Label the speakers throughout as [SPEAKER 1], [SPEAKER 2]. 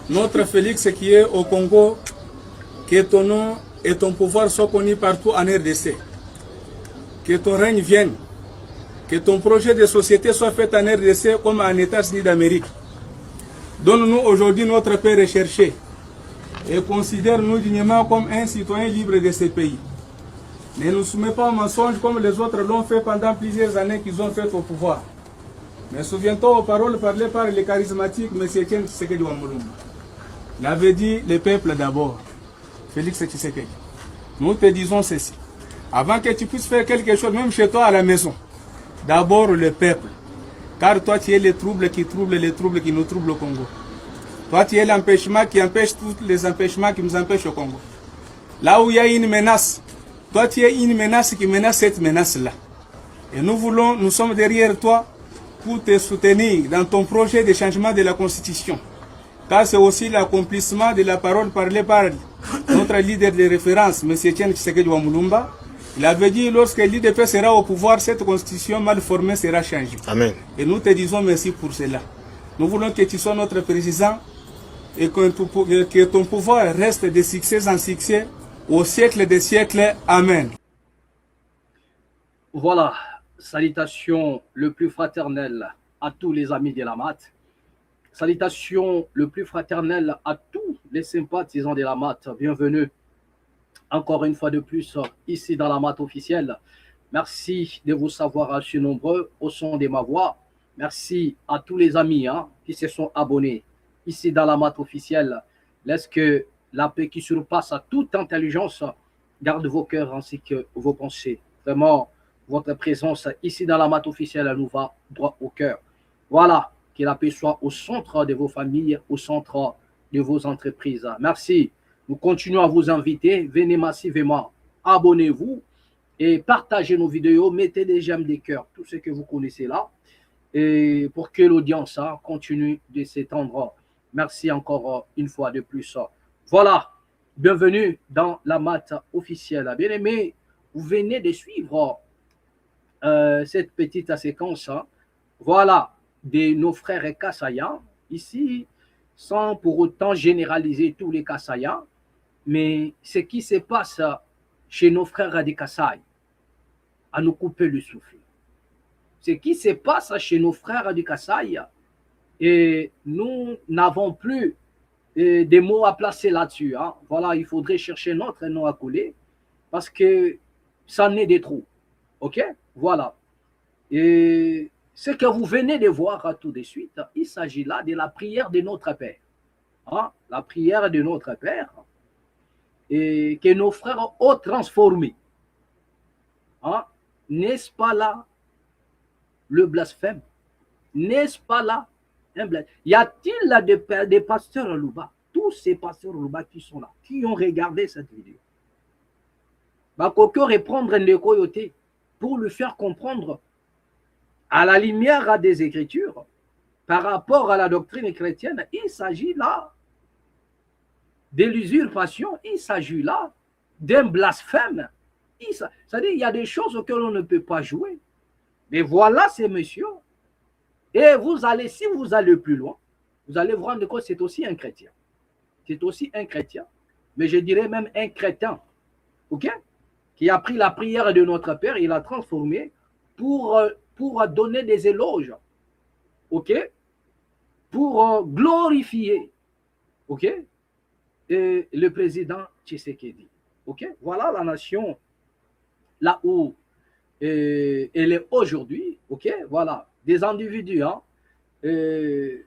[SPEAKER 1] Notre Félix qui est au Congo, que ton nom et ton pouvoir soient connus partout en RDC. Que ton règne vienne. Que ton projet de société soit fait en RDC comme en États-Unis d'Amérique. Donne-nous aujourd'hui notre paix recherchée et considère-nous dignement comme un citoyen libre de ce pays. Ne nous soumets pas au mensonge comme les autres l'ont fait pendant plusieurs années qu'ils ont fait au pouvoir. Mais souviens-toi aux paroles parlées par le charismatique M. Etienne Tshisekedi Wamulumba. Il avait dit le peuple d'abord. Félix Tshisekedi. Nous te disons ceci. Avant que tu puisses faire quelque chose, même chez toi à la maison, d'abord le peuple. Car toi, tu es le trouble qui nous trouble au Congo. Toi, tu es l'empêchement qui empêche tous les empêchements qui nous empêchent au Congo. Là où il y a une menace, toi, tu es une menace qui menace cette menace-là. Et nous sommes derrière toi pour te soutenir dans ton projet de changement de la Constitution. Car c'est aussi l'accomplissement de la parole parlée par notre leader de référence, M. Etienne Tshisekedi Wamulumba. Il avait dit, lorsque l'IDP sera au pouvoir, cette constitution mal formée sera changée.
[SPEAKER 2] Amen.
[SPEAKER 1] Et nous te disons merci pour cela. Nous voulons que tu sois notre président et que ton pouvoir reste de succès en succès au siècle des siècles. Amen.
[SPEAKER 3] Voilà, salutations le plus fraternel à tous les amis de la MAT. Salutations le plus fraternel à tous les sympathisants de la MAT. Bienvenue encore une fois de plus ici dans la MAT officielle. Merci de vous savoir assez nombreux au son de ma voix. Merci à tous les amis qui se sont abonnés ici dans la MAT officielle. Laisse que la paix qui surpasse à toute intelligence garde vos cœurs ainsi que vos pensées. Vraiment, votre présence ici dans la MAT officielle nous va droit au cœur. Voilà, que la paix soit au centre de vos familles, au centre de vos entreprises. Merci. Nous continuons à vous inviter. Venez massivement, abonnez-vous et partagez nos vidéos. Mettez des j'aime, des cœurs, tout ce que vous connaissez là. Et pour que l'audience continue de s'étendre. Merci encore une fois de plus. Voilà, bienvenue dans la MAT officielle. Bien aimé, vous venez de suivre cette petite séquence. Voilà, de nos frères Kassaïens, ici, sans pour autant généraliser tous les Kassaïens, mais ce qui se passe chez nos frères des Kasaï, à nous couper le souffle. Ce qui se passe chez nos frères du Kasaï, et nous n'avons plus des mots à placer là-dessus. Voilà, il faudrait chercher notre nom à coller, parce que ça n'est des trous. OK? Voilà. Et ce que vous venez de voir tout de suite, il s'agit là de la prière de notre Père. La prière de notre Père, et que nos frères ont transformé. N'est-ce pas là le blasphème? N'est-ce pas là un blasphème? Y a-t-il là des pasteurs Louba, tous ces pasteurs Louba qui sont là, qui ont regardé cette vidéo? Bakoko reprendre un coyote pour lui faire comprendre à la lumière des Écritures, par rapport à la doctrine chrétienne, il s'agit là de l'usurpation, il s'agit là d'un blasphème. C'est-à-dire qu'il y a des choses auxquelles on ne peut pas jouer. Mais voilà ces messieurs. Et vous allez, si vous allez plus loin, vous allez vous rendre compte que c'est aussi un chrétien. C'est aussi un chrétien, mais je dirais même un crétin, ok, qui a pris la prière de notre Père, il l'a transformé pour donner des éloges, ok, pour glorifier, ok, et le président Tshisekedi, ok. Voilà la nation là où elle est aujourd'hui, ok. Voilà des individus, les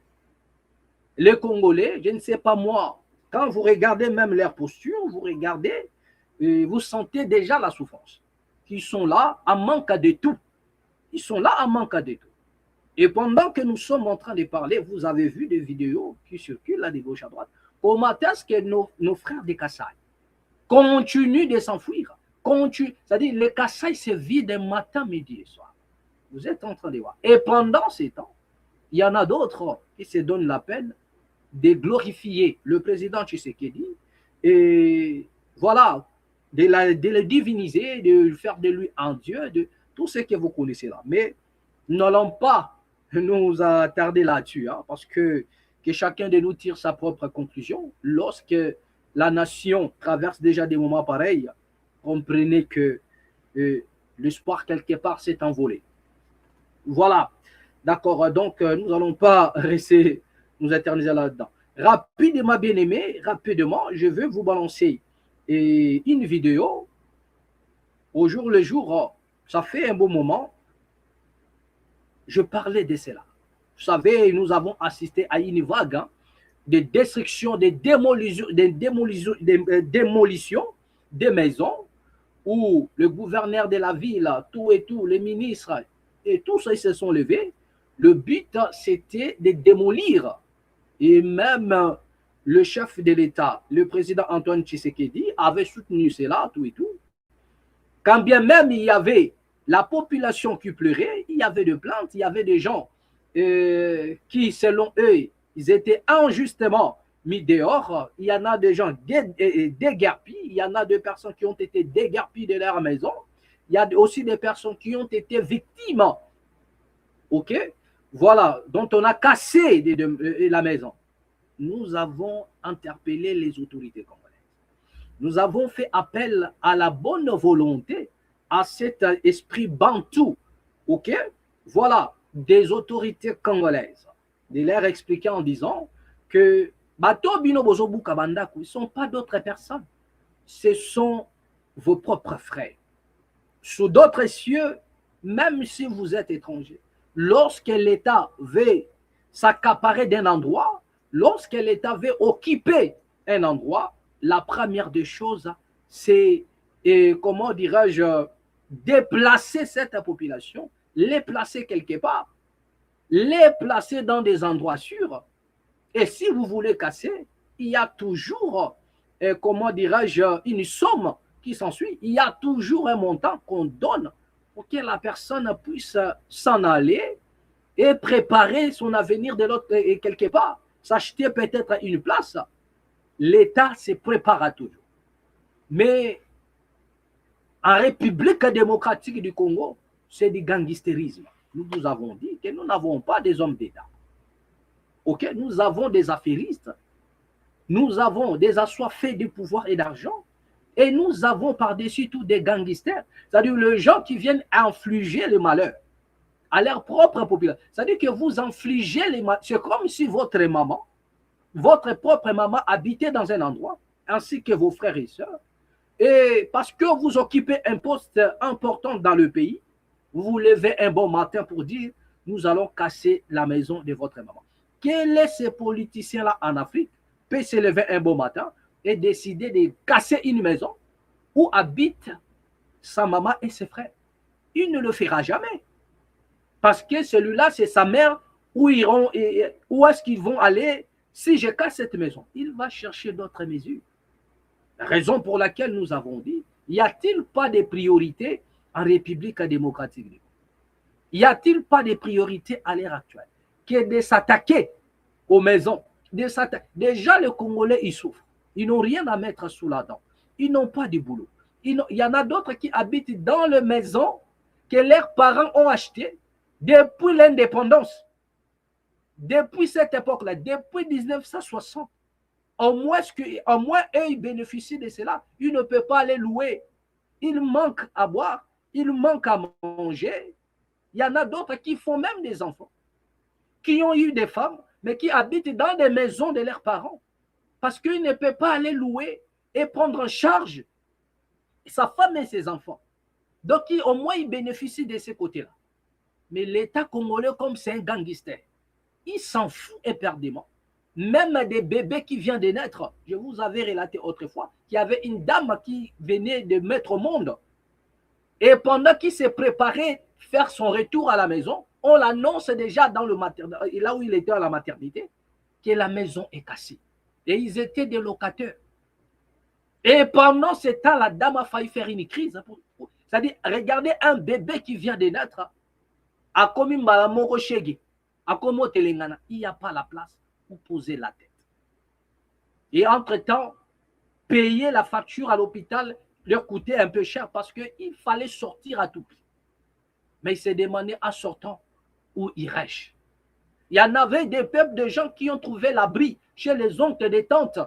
[SPEAKER 3] Congolais, je ne sais pas moi, quand vous regardez même leur posture, vous regardez, vous sentez déjà la souffrance. Ils sont là à manque de tout. Ils sont là à manque de tout. Et pendant que nous sommes en train de parler, vous avez vu des vidéos qui circulent là de gauche à droite. Comment est-ce que nos frères des Kasaï continuent de s'enfuir? C'est-à-dire les Kasaï se vident matin, midi et soir. Vous êtes en train de voir. Et pendant ces temps, il y en a d'autres qui se donnent la peine de glorifier le président Tshisekedi et voilà, de le diviniser, de faire de lui un Dieu, de tout ce que vous connaissez là. Mais nous n'allons pas nous attarder là-dessus, parce que que chacun de nous tire sa propre conclusion. Lorsque la nation traverse déjà des moments pareils, comprenez que l'espoir quelque part s'est envolé. Voilà. D'accord. Donc, nous n'allons pas rester nous éterniser là-dedans. Rapidement, bien aimé, rapidement, je vais vous balancer une vidéo. Au jour le jour, ça fait un beau moment, je parlais de cela. Vous savez, nous avons assisté à une vague de destruction, de démolition des maisons où le gouverneur de la ville, tout et tout, les ministres et tous ils se sont levés. Le but, c'était de démolir. Et même le chef de l'État, le président Antoine Tshisekedi, avait soutenu cela, tout et tout. Quand bien même il y avait la population qui pleurait, il y avait des plaintes, il y avait des gens qui, selon eux, ils étaient injustement mis dehors. Il y en a des gens déguerpis, il y en a des personnes qui ont été déguerpies de leur maison. Il y a aussi des personnes qui ont été victimes. OK? Voilà, dont on a cassé la maison. Nous avons interpellé les autorités congolaises. Nous avons fait appel à la bonne volonté, à cet esprit bantou, ok? Voilà, des autorités congolaises, de leur expliquer en disant que Bato Bino Bozobu Kabandaku, ils ne sont pas d'autres personnes, ce sont vos propres frères. Sous d'autres cieux, même si vous êtes étranger, lorsque l'État veut s'accaparer d'un endroit, lorsque l'État veut occuper un endroit, la première des choses, c'est, comment dirais-je, déplacer cette population, les placer quelque part, les placer dans des endroits sûrs. Et si vous voulez casser, il y a toujours, comment dirais-je, une somme qui s'ensuit. Il y a toujours un montant qu'on donne pour que la personne puisse s'en aller et préparer son avenir de l'autre quelque part. S'acheter peut-être une place. L'État se prépare à toujours. Mais en République démocratique du Congo, c'est du gangstérisme. Nous vous avons dit que nous n'avons pas des hommes d'État. Okay? Nous avons des affairistes, nous avons des assoiffés de pouvoir et d'argent, et nous avons par-dessus tout des gangsters, c'est-à-dire les gens qui viennent infliger le malheur à leur propre population. C'est-à-dire que vous infligez les malheurs. C'est comme si votre maman, votre propre maman habitait dans un endroit, ainsi que vos frères et sœurs, et parce que vous occupez un poste important dans le pays, vous vous levez un bon matin pour dire, nous allons casser la maison de votre maman. Quels sont ces politiciens-là en Afrique peut se lever un bon matin et décider de casser une maison où habitent sa maman et ses frères? Il ne le fera jamais. Parce que celui-là, c'est sa mère, où est-ce qu'ils vont aller si je casse cette maison? Il va chercher d'autres mesures. La raison pour laquelle nous avons dit, y a-t-il pas de priorités en République démocratique? Y a-t-il pas de priorités à l'heure actuelle que de s'attaquer aux maisons? Déjà, les Congolais, ils souffrent. Ils n'ont rien à mettre sous la dent. Ils n'ont pas de boulot. Il y en a d'autres qui habitent dans les maisons que leurs parents ont achetées depuis l'indépendance. Depuis cette époque-là, depuis 1960. Au moins, eux, ils bénéficient de cela. Ils ne peuvent pas aller louer. Il manque à boire, il manque à manger. Il y en a d'autres qui font même des enfants, qui ont eu des femmes, mais qui habitent dans des maisons de leurs parents. Parce qu'ils ne peuvent pas aller louer et prendre en charge sa femme et ses enfants. Donc, au moins, ils bénéficient de ces côtés-là. Mais l'État congolais, comme c'est un gangster, il s'en fout éperdument. Même des bébés qui viennent de naître, je vous avais relaté autrefois qu'il y avait une dame qui venait de mettre au monde. Et pendant qu'il s'est préparé faire son retour à la maison, on l'annonce déjà dans le là où il était à la maternité, que la maison est cassée. Et ils étaient des locataires. Et pendant ce temps, la dame a failli faire une crise. C'est-à-dire, regardez un bébé qui vient de naître, à Komi Malamoro Shege, à Komo Telengana, il n'y a pas la place pour poser la tête. Et entre-temps, payer la facture à l'hôpital leur coûtait un peu cher parce qu'il fallait sortir à tout prix. Mais il s'est demandé en sortant où irais-je. Il y en avait des peuples de gens qui ont trouvé l'abri chez les oncles et les tantes.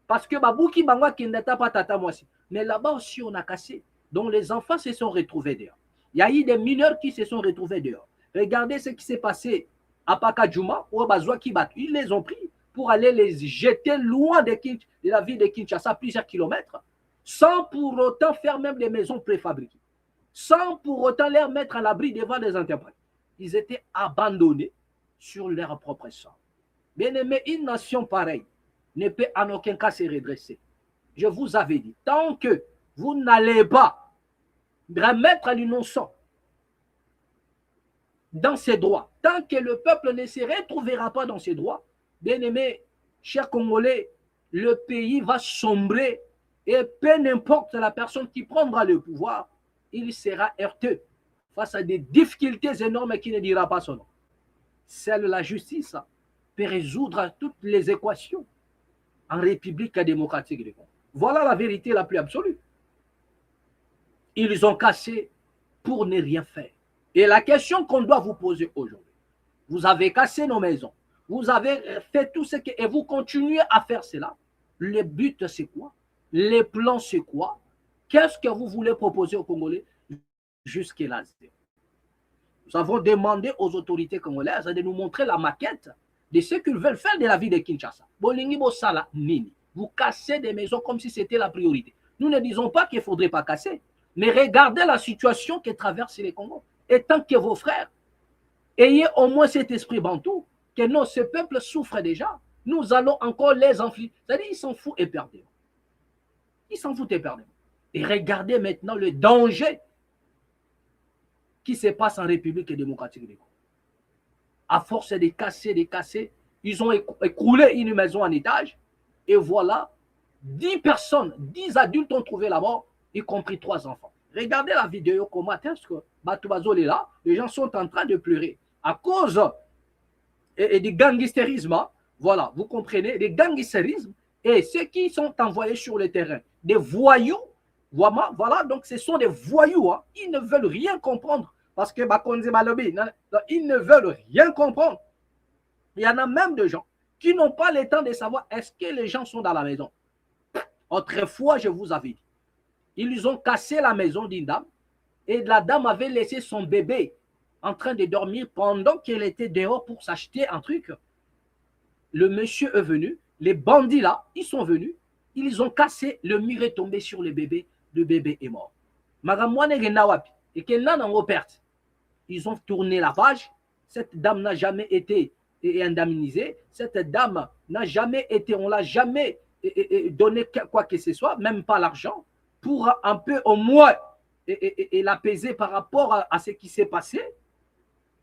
[SPEAKER 3] Parce que Babouki Bangwa qui n'était pas tata moi aussi. Mais là-bas aussi, on a cassé. Donc les enfants se sont retrouvés dehors. Il y a eu des mineurs qui se sont retrouvés dehors. Regardez ce qui s'est passé à Pakadjouma ou à Bazwa Kibat. Ils les ont pris pour aller les jeter loin de la ville de Kinshasa, plusieurs kilomètres, sans pour autant faire même des maisons préfabriquées, sans pour autant les mettre à l'abri devant des interprètes. Ils étaient abandonnés sur leur propre sang. Bien aimé, une nation pareille ne peut en aucun cas se redresser. Je vous avais dit, tant que vous n'allez pas remettre l'innocent dans ses droits, tant que le peuple ne se retrouvera pas dans ses droits, bien aimé, chers Congolais, le pays va sombrer et peu n'importe la personne qui prendra le pouvoir, il sera heurteux face à des difficultés énormes qui ne dira pas son nom. Seule la justice peut résoudre toutes les équations en République démocratique du Congo. Voilà la vérité la plus absolue. Ils ont cassé pour ne rien faire. Et la question qu'on doit vous poser aujourd'hui, vous avez cassé nos maisons, vous avez fait tout ce que... et vous continuez à faire cela. Le but, c'est quoi? Les plans, c'est quoi? Qu'est-ce que vous voulez proposer aux Congolais? Jusque-là, nous avons demandé aux autorités congolaises de nous montrer la maquette de ce qu'ils veulent faire de la ville de Kinshasa. Bolingi Bosala, Nini. Vous cassez des maisons comme si c'était la priorité. Nous ne disons pas qu'il ne faudrait pas casser, mais regardez la situation que traverse les Congos. Et tant que vos frères, ayez au moins cet esprit bantou, que non, ce peuple souffre déjà, nous allons encore les enfler. C'est-à-dire, ils s'en foutent éperdument. Ils s'en foutent éperdument. Et regardez maintenant le danger qui se passe en République démocratique du Congo. À force de casser, ils ont écroulé une maison en étage, et voilà, 10 personnes, 10 adultes ont trouvé la mort, y compris 3 enfants. Regardez la vidéo, comment est-ce que Batoubazo est là, les gens sont en train de pleurer à cause du gangstérisme. Voilà, vous comprenez, des gangstérismes et ceux qui sont envoyés sur le terrain, des voyous. Voilà, donc ce sont des voyous. Ils ne veulent rien comprendre parce que ils ne veulent rien comprendre. Il y en a même des gens qui n'ont pas le temps de savoir est-ce que les gens sont dans la maison. Autrefois, je vous avais dit, ils ont cassé la maison d'une dame et la dame avait laissé son bébé en train de dormir pendant qu'elle était dehors pour s'acheter un truc. Le monsieur est venu, les bandits là, ils sont venus, ils ont cassé, le mur est tombé sur le bébé est mort. Ils ont tourné la page, cette dame n'a jamais été indemnisée, cette dame n'a jamais été, on l'a jamais donné quoi que ce soit, même pas l'argent, pour un peu au moins l'apaiser par rapport à ce qui s'est passé.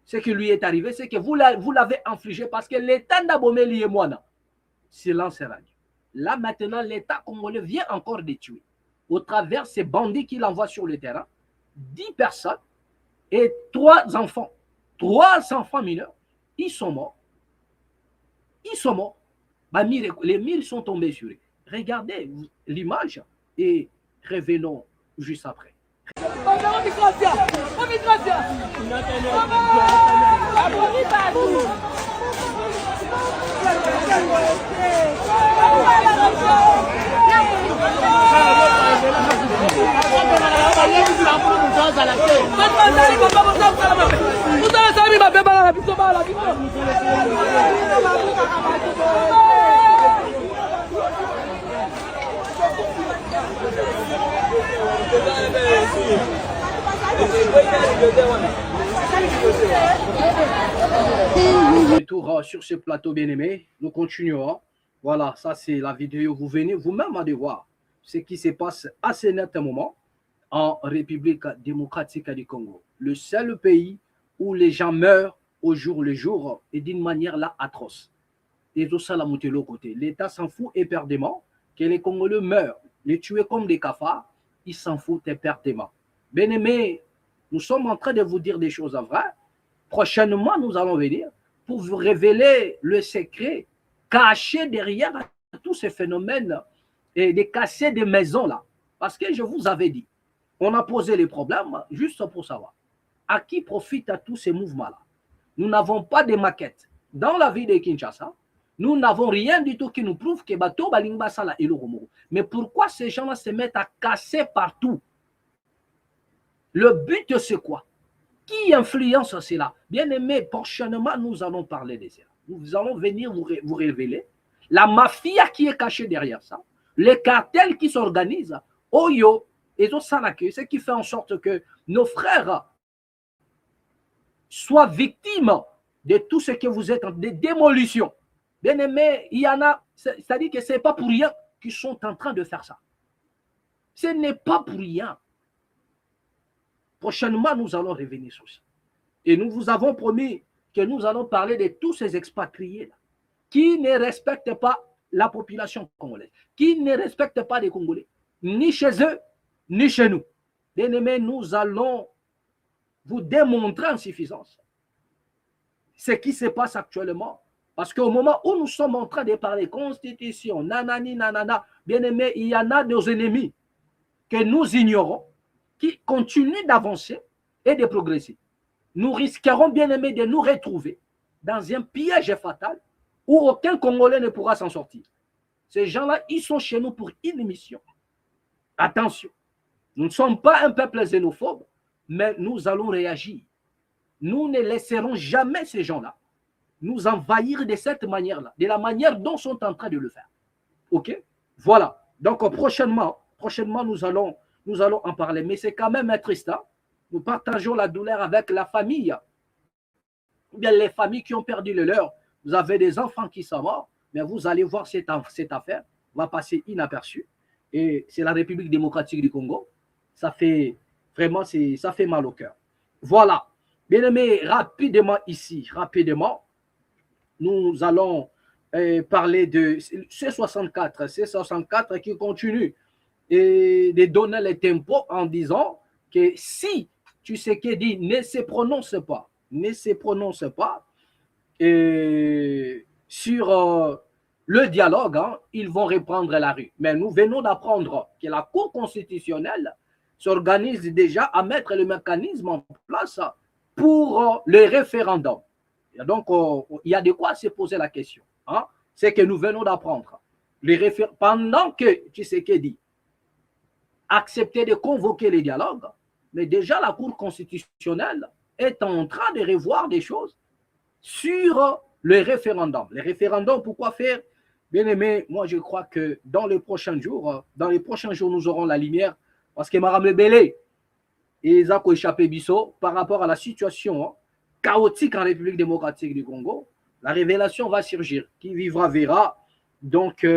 [SPEAKER 3] Ce qui lui est arrivé, c'est que vous l'avez infligé parce que l'État d'Abomé lié moi. Silence radio. Là maintenant, l'État congolais vient encore de tuer. Au travers ces bandits qu'il envoie sur le terrain, 10 personnes et 3 enfants. 3 enfants mineurs, ils sont morts. Ils sont morts. Les murs sont tombés sur eux. Regardez l'image et revenons juste après. Retour sur ce plateau bien-aimé, nous continuons. Voilà, ça c'est la vidéo. Vous venez vous-même à voir ce qui se passe à ce net moment en République démocratique du Congo. Le seul pays où les gens meurent au jour le jour et d'une manière là atroce. Et tout ça, l'autre côté. L'État s'en fout éperdument que les Congolais meurent, les tuer comme des cafards, ils s'en foutent éperdument. Bien-aimés, nous sommes en train de vous dire des choses vraies. Prochainement, nous allons venir pour vous révéler le secret caché derrière tous ces phénomènes et de casser des maisons là. Parce que je vous avais dit, on a posé les problèmes juste pour savoir à qui profitent à tous ces mouvements là. Nous n'avons pas de maquettes. dans la ville de Kinshasa, nous n'avons rien du tout qui nous prouve que Bato Balingba Sala et le Romoro. Mais pourquoi ces gens-là se mettent à casser partout? Le but, c'est quoi? Qui influence cela? Bien aimé, prochainement, nous allons parler de cela. Nous allons venir vous révéler la mafia qui est cachée derrière ça, les cartels qui s'organisent, Oyo, et tout ça, ce qui fait en sorte que nos frères soient victimes de tout ce que vous êtes, des démolitions. Bien aimé, il y en a, c'est-à-dire que ce n'est pas pour rien qu'ils sont en train de faire ça. Ce n'est pas pour rien. Prochainement, nous allons revenir sur ça. Et nous vous avons promis que nous allons parler de tous ces expatriés-là qui ne respectent pas la population congolaise, qui ne respectent pas les Congolais, ni chez eux, ni chez nous. Bien aimé, nous allons vous démontrer en suffisance ce qui se passe actuellement. Parce qu'au moment où nous sommes en train de parler constitution, nanani, nanana, bien aimé, il y en a nos ennemis que nous ignorons, qui continuent d'avancer et de progresser. Nous risquerons, bien aimé, de nous retrouver dans un piège fatal où aucun Congolais ne pourra s'en sortir. Ces gens-là, ils sont chez nous pour une mission. Attention, nous ne sommes pas un peuple xénophobe, mais nous allons réagir. Nous ne laisserons jamais ces gens-là nous envahir de cette manière-là, de la manière dont ils sont en train de le faire. OK? Voilà. Donc, prochainement, nous allons en parler. Mais c'est quand même triste. Hein? Nous partageons la douleur avec la famille. Ou bien les familles qui ont perdu le leur. Vous avez des enfants qui sont morts, mais vous allez voir cette affaire va passer inaperçue. Et c'est la République démocratique du Congo. Ça fait vraiment, ça fait mal au cœur. Voilà. Bien aimé, rapidement ici, nous allons parler de C64 qui continue de donner les tempos en disant que si Tshisekedi ne se prononce pas sur le dialogue, hein, ils vont reprendre la rue. Mais nous venons d'apprendre que la Cour constitutionnelle s'organise déjà à mettre le mécanisme en place pour le référendum. Et donc, il y a de quoi se poser la question. Hein? C'est que nous venons d'apprendre. Pendant que Tshisekedi acceptait de convoquer les dialogues, mais déjà la Cour constitutionnelle est en train de revoir des choses sur le référendum. Le référendum, pourquoi faire? Bien aimé, moi je crois que dans les prochains jours, nous aurons la lumière parce que Maram Lebele et Zako échappé Bisso par rapport à la situation chaotique en République démocratique du Congo, la révélation va surgir. Qui vivra verra. Donc,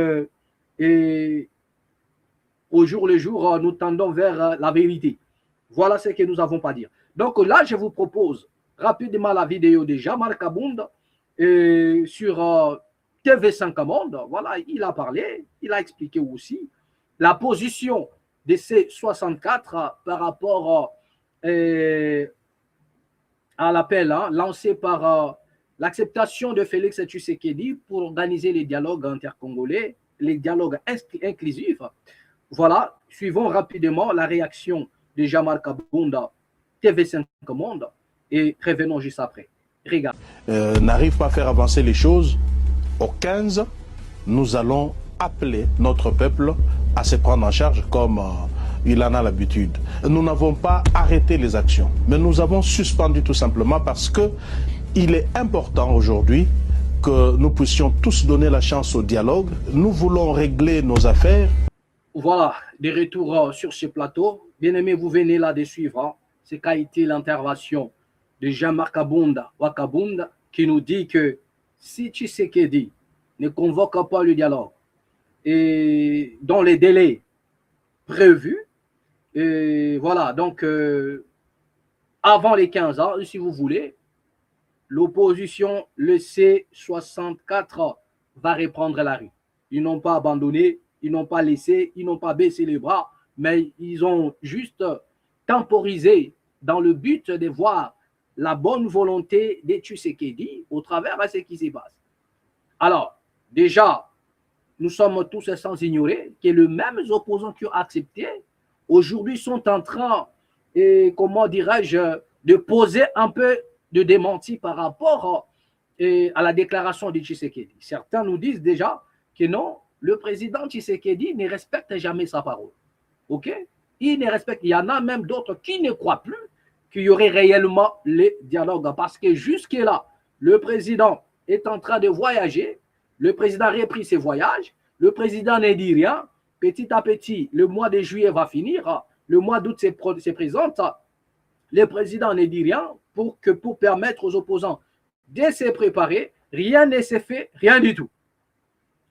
[SPEAKER 3] au jour le jour, nous tendons vers la vérité. Voilà ce que nous n'avons pas à dire. Donc là, je vous propose rapidement la vidéo de Jean-Marc Kabund sur TV5 Monde. Voilà, il a parlé, il a expliqué aussi la position de ces 64 par rapport à l'appel lancé par l'acceptation de Félix Tshisekedi pour organiser les dialogues intercongolais, les dialogues inclusifs. Voilà, suivons rapidement la réaction de Jean-Marc Kabunda, TV5 Monde, et revenons juste après. Regarde.
[SPEAKER 2] N'arrive pas à faire avancer les choses, au 15, nous allons appeler notre peuple à se prendre en charge comme il en a l'habitude. Nous n'avons pas arrêté les actions, mais nous avons suspendu tout simplement parce que il est important aujourd'hui que nous puissions tous donner la chance au dialogue. Nous voulons régler nos affaires.
[SPEAKER 3] Voilà, des retours sur ce plateau. Bien aimé, vous venez là de suivre ce qu'a été l'intervention de Jean-Marc Wakabunda qui nous dit que si Tshisekedi ne convoque pas le dialogue et dans les délais prévus, et voilà, donc avant les 15 ans, si vous voulez, l'opposition, le C64 va reprendre la rue. Ils n'ont pas abandonné, ils n'ont pas laissé, ils n'ont pas baissé les bras, mais ils ont juste temporisé dans le but de voir la bonne volonté de Tshisekedi au travers de ce qui se passe. Alors, déjà, nous sommes tous sans ignorer que les mêmes opposants qui ont accepté, aujourd'hui sont en train, comment dirais-je, de poser un peu de démenti par rapport à la déclaration de Tshisekedi. Certains nous disent déjà que non, le président Tshisekedi ne respecte jamais sa parole. Ok? Il ne respecte. Il y en a même d'autres qui ne croient plus qu'il y aurait réellement les dialogues. Parce que jusque-là, le président est en train de voyager. Le président a repris ses voyages. Le président ne dit rien. Petit à petit, le mois de juillet va finir. Le mois d'août se présente. Le président ne dit rien pour permettre aux opposants de se préparer. Rien ne s'est fait, rien du tout.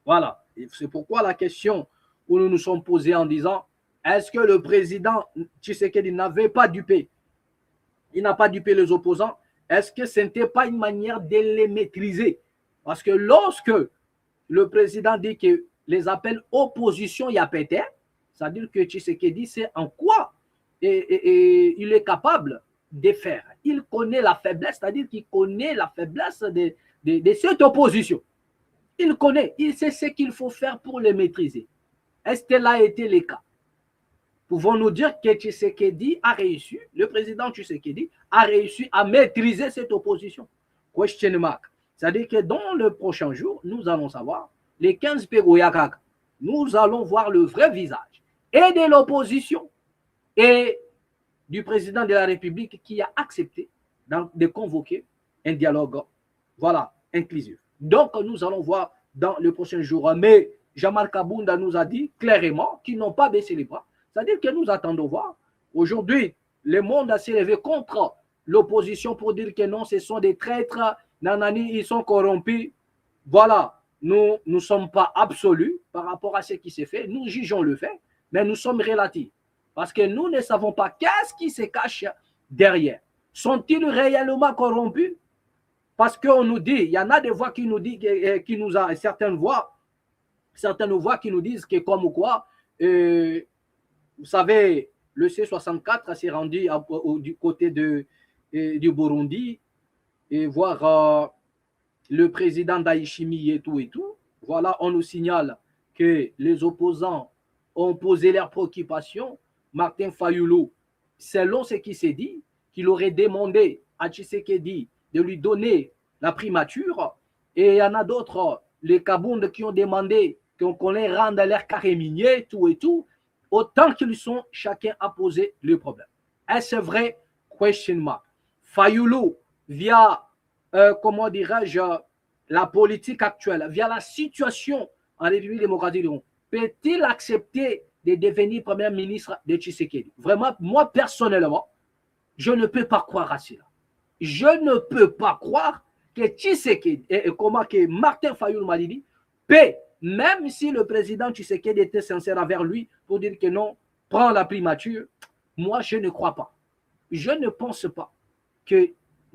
[SPEAKER 3] Voilà. C'est pourquoi la question où nous nous sommes posés en disant, est-ce que le président Tshisekedi n'avait pas dupé? Il n'a pas dupé les opposants. Est-ce que ce n'était pas une manière de les maîtriser? Parce que lorsque le président dit que les appels opposition y a pété, c'est-à-dire que Tshisekedi sait en quoi il est capable de faire. Il connaît la faiblesse, c'est-à-dire qu'il connaît la faiblesse de cette opposition. Il connaît, il sait ce qu'il faut faire pour les maîtriser. Est-ce que là a été le cas? Pouvons-nous dire que Tshisekedi a réussi, le président Tshisekedi a réussi à maîtriser cette opposition? Question mark. C'est-à-dire que dans le prochain jour, nous allons savoir, les 15 Pégoyakak, nous allons voir le vrai visage et de l'opposition et du président de la République qui a accepté de convoquer un dialogue, voilà, inclusif. Donc, nous allons voir dans le prochain jour. Mais Jamal Kabounda nous a dit clairement qu'ils n'ont pas baissé les bras. C'est-à-dire que nous attendons voir. Aujourd'hui, le monde a s'élevé contre l'opposition pour dire que non, ce sont des traîtres, nanani, ils sont corrompus. Voilà, nous ne sommes pas absolus par rapport à ce qui s'est fait. Nous jugeons le fait, mais nous sommes relatifs. Parce que nous ne savons pas qu'est-ce qui se cache derrière. Sont-ils réellement corrompus? Parce qu'on nous dit, il y en a des voix qui nous disent, certaines voix qui nous disent que comme quoi, vous savez, le C64 s'est rendu du côté du Burundi et voir le président d'Aïchimi et tout. Voilà, on nous signale que les opposants ont posé leurs préoccupations. Martin Fayulu, selon ce qui s'est dit, qu'il aurait demandé à Tshisekedi de lui donner la primature. Et il y en a d'autres, les Kaboundes, qui ont demandé qu'on les rende leur carré minier, tout. Autant qu'ils sont, chacun a posé le problème. Est-ce vrai? Question mark. Fayulu, via, comment dirais-je, la politique actuelle, via la situation en République démocratique du Congo, peut-il accepter de devenir Premier ministre de Tshisekedi? Vraiment, moi, personnellement, je ne peux pas croire à cela. Je ne peux pas croire que Tshisekedi, comment que Martin Fayulu m'a dit, peut, même si le président Tshisekedi était sincère envers lui pour dire que non, prends la primature, moi, je ne crois pas. Je ne pense pas que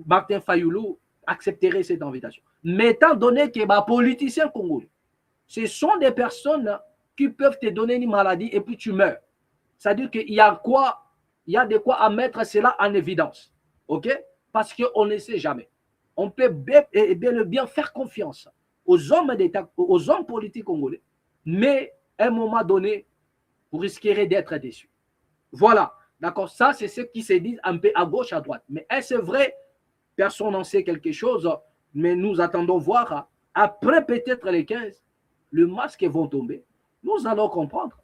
[SPEAKER 3] Martin Fayulu accepterait cette invitation. Mais étant donné que les politiciens congolais, ce sont des personnes qui peuvent te donner une maladie et puis tu meurs. C'est-à-dire qu'il y a de quoi à mettre cela en évidence. OK? Parce qu'on ne sait jamais. On peut bel et bien faire confiance aux hommes d'État, aux hommes politiques congolais, mais à un moment donné, vous risquerez d'être déçus. Voilà. D'accord? Ça, c'est ce qui se dit un peu à gauche, à droite. Mais est-ce vrai? Personne n'en sait quelque chose, mais nous attendons voir. Après peut-être les 15, le masque vont tomber. Nous allons comprendre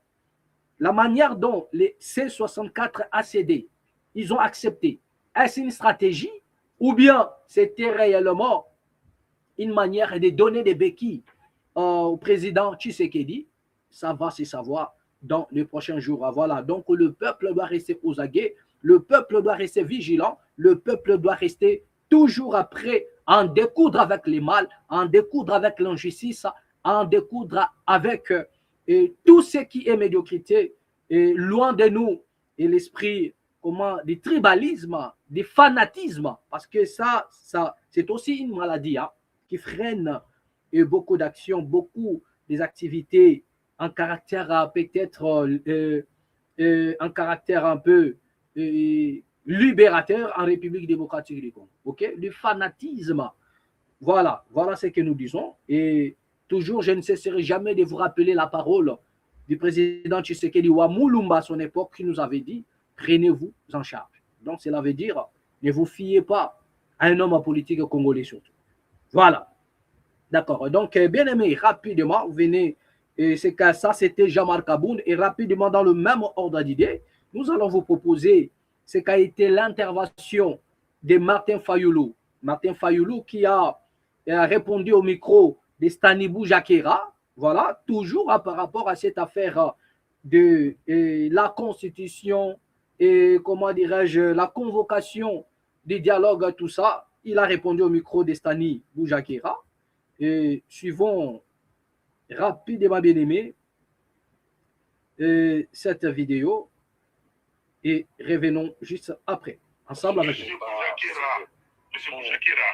[SPEAKER 3] la manière dont les C64 ACD, ils ont accepté. Est-ce une stratégie ou bien c'était réellement une manière de donner des béquilles au président Tshisekedi? Ça va se savoir dans les prochains jours. Voilà, donc le peuple doit rester aux aguets, le peuple doit rester vigilant, le peuple doit rester toujours prêt à en découdre avec les mal, à en découdre avec l'injustice, à en découdre avec tout ce qui est médiocrité, et loin de nous, et l'esprit du tribalisme, du fanatisme, parce que ça c'est aussi une maladie qui freine beaucoup d'actions, beaucoup des activités en caractère peut-être un caractère un peu libérateur en République démocratique du Congo. Ok? Le fanatisme, voilà ce que nous disons. Et toujours, je ne cesserai jamais de vous rappeler la parole du président Tshisekedi Wamulumba à son époque qui nous avait dit « Prenez-vous en charge ». Donc, cela veut dire « Ne vous fiez pas à un homme politique congolais surtout ». Voilà. D'accord. Donc, bien aimé, rapidement, vous venez, et c'est que ça, c'était Jean-Marc Abound, et rapidement, dans le même ordre d'idée, nous allons vous proposer ce qu'a été l'intervention de Martin Fayoulou. Martin Fayoulou qui a répondu au micro de Stanibou Jakera, voilà, toujours par rapport à cette affaire de la constitution et, comment dirais-je, la convocation des dialogues, tout ça. Il a répondu au micro de Stanibou Jakera. Et suivons rapidement, bien aimé, cette vidéo et revenons juste après, ensemble avec
[SPEAKER 4] vous. Monsieur Bouchakira,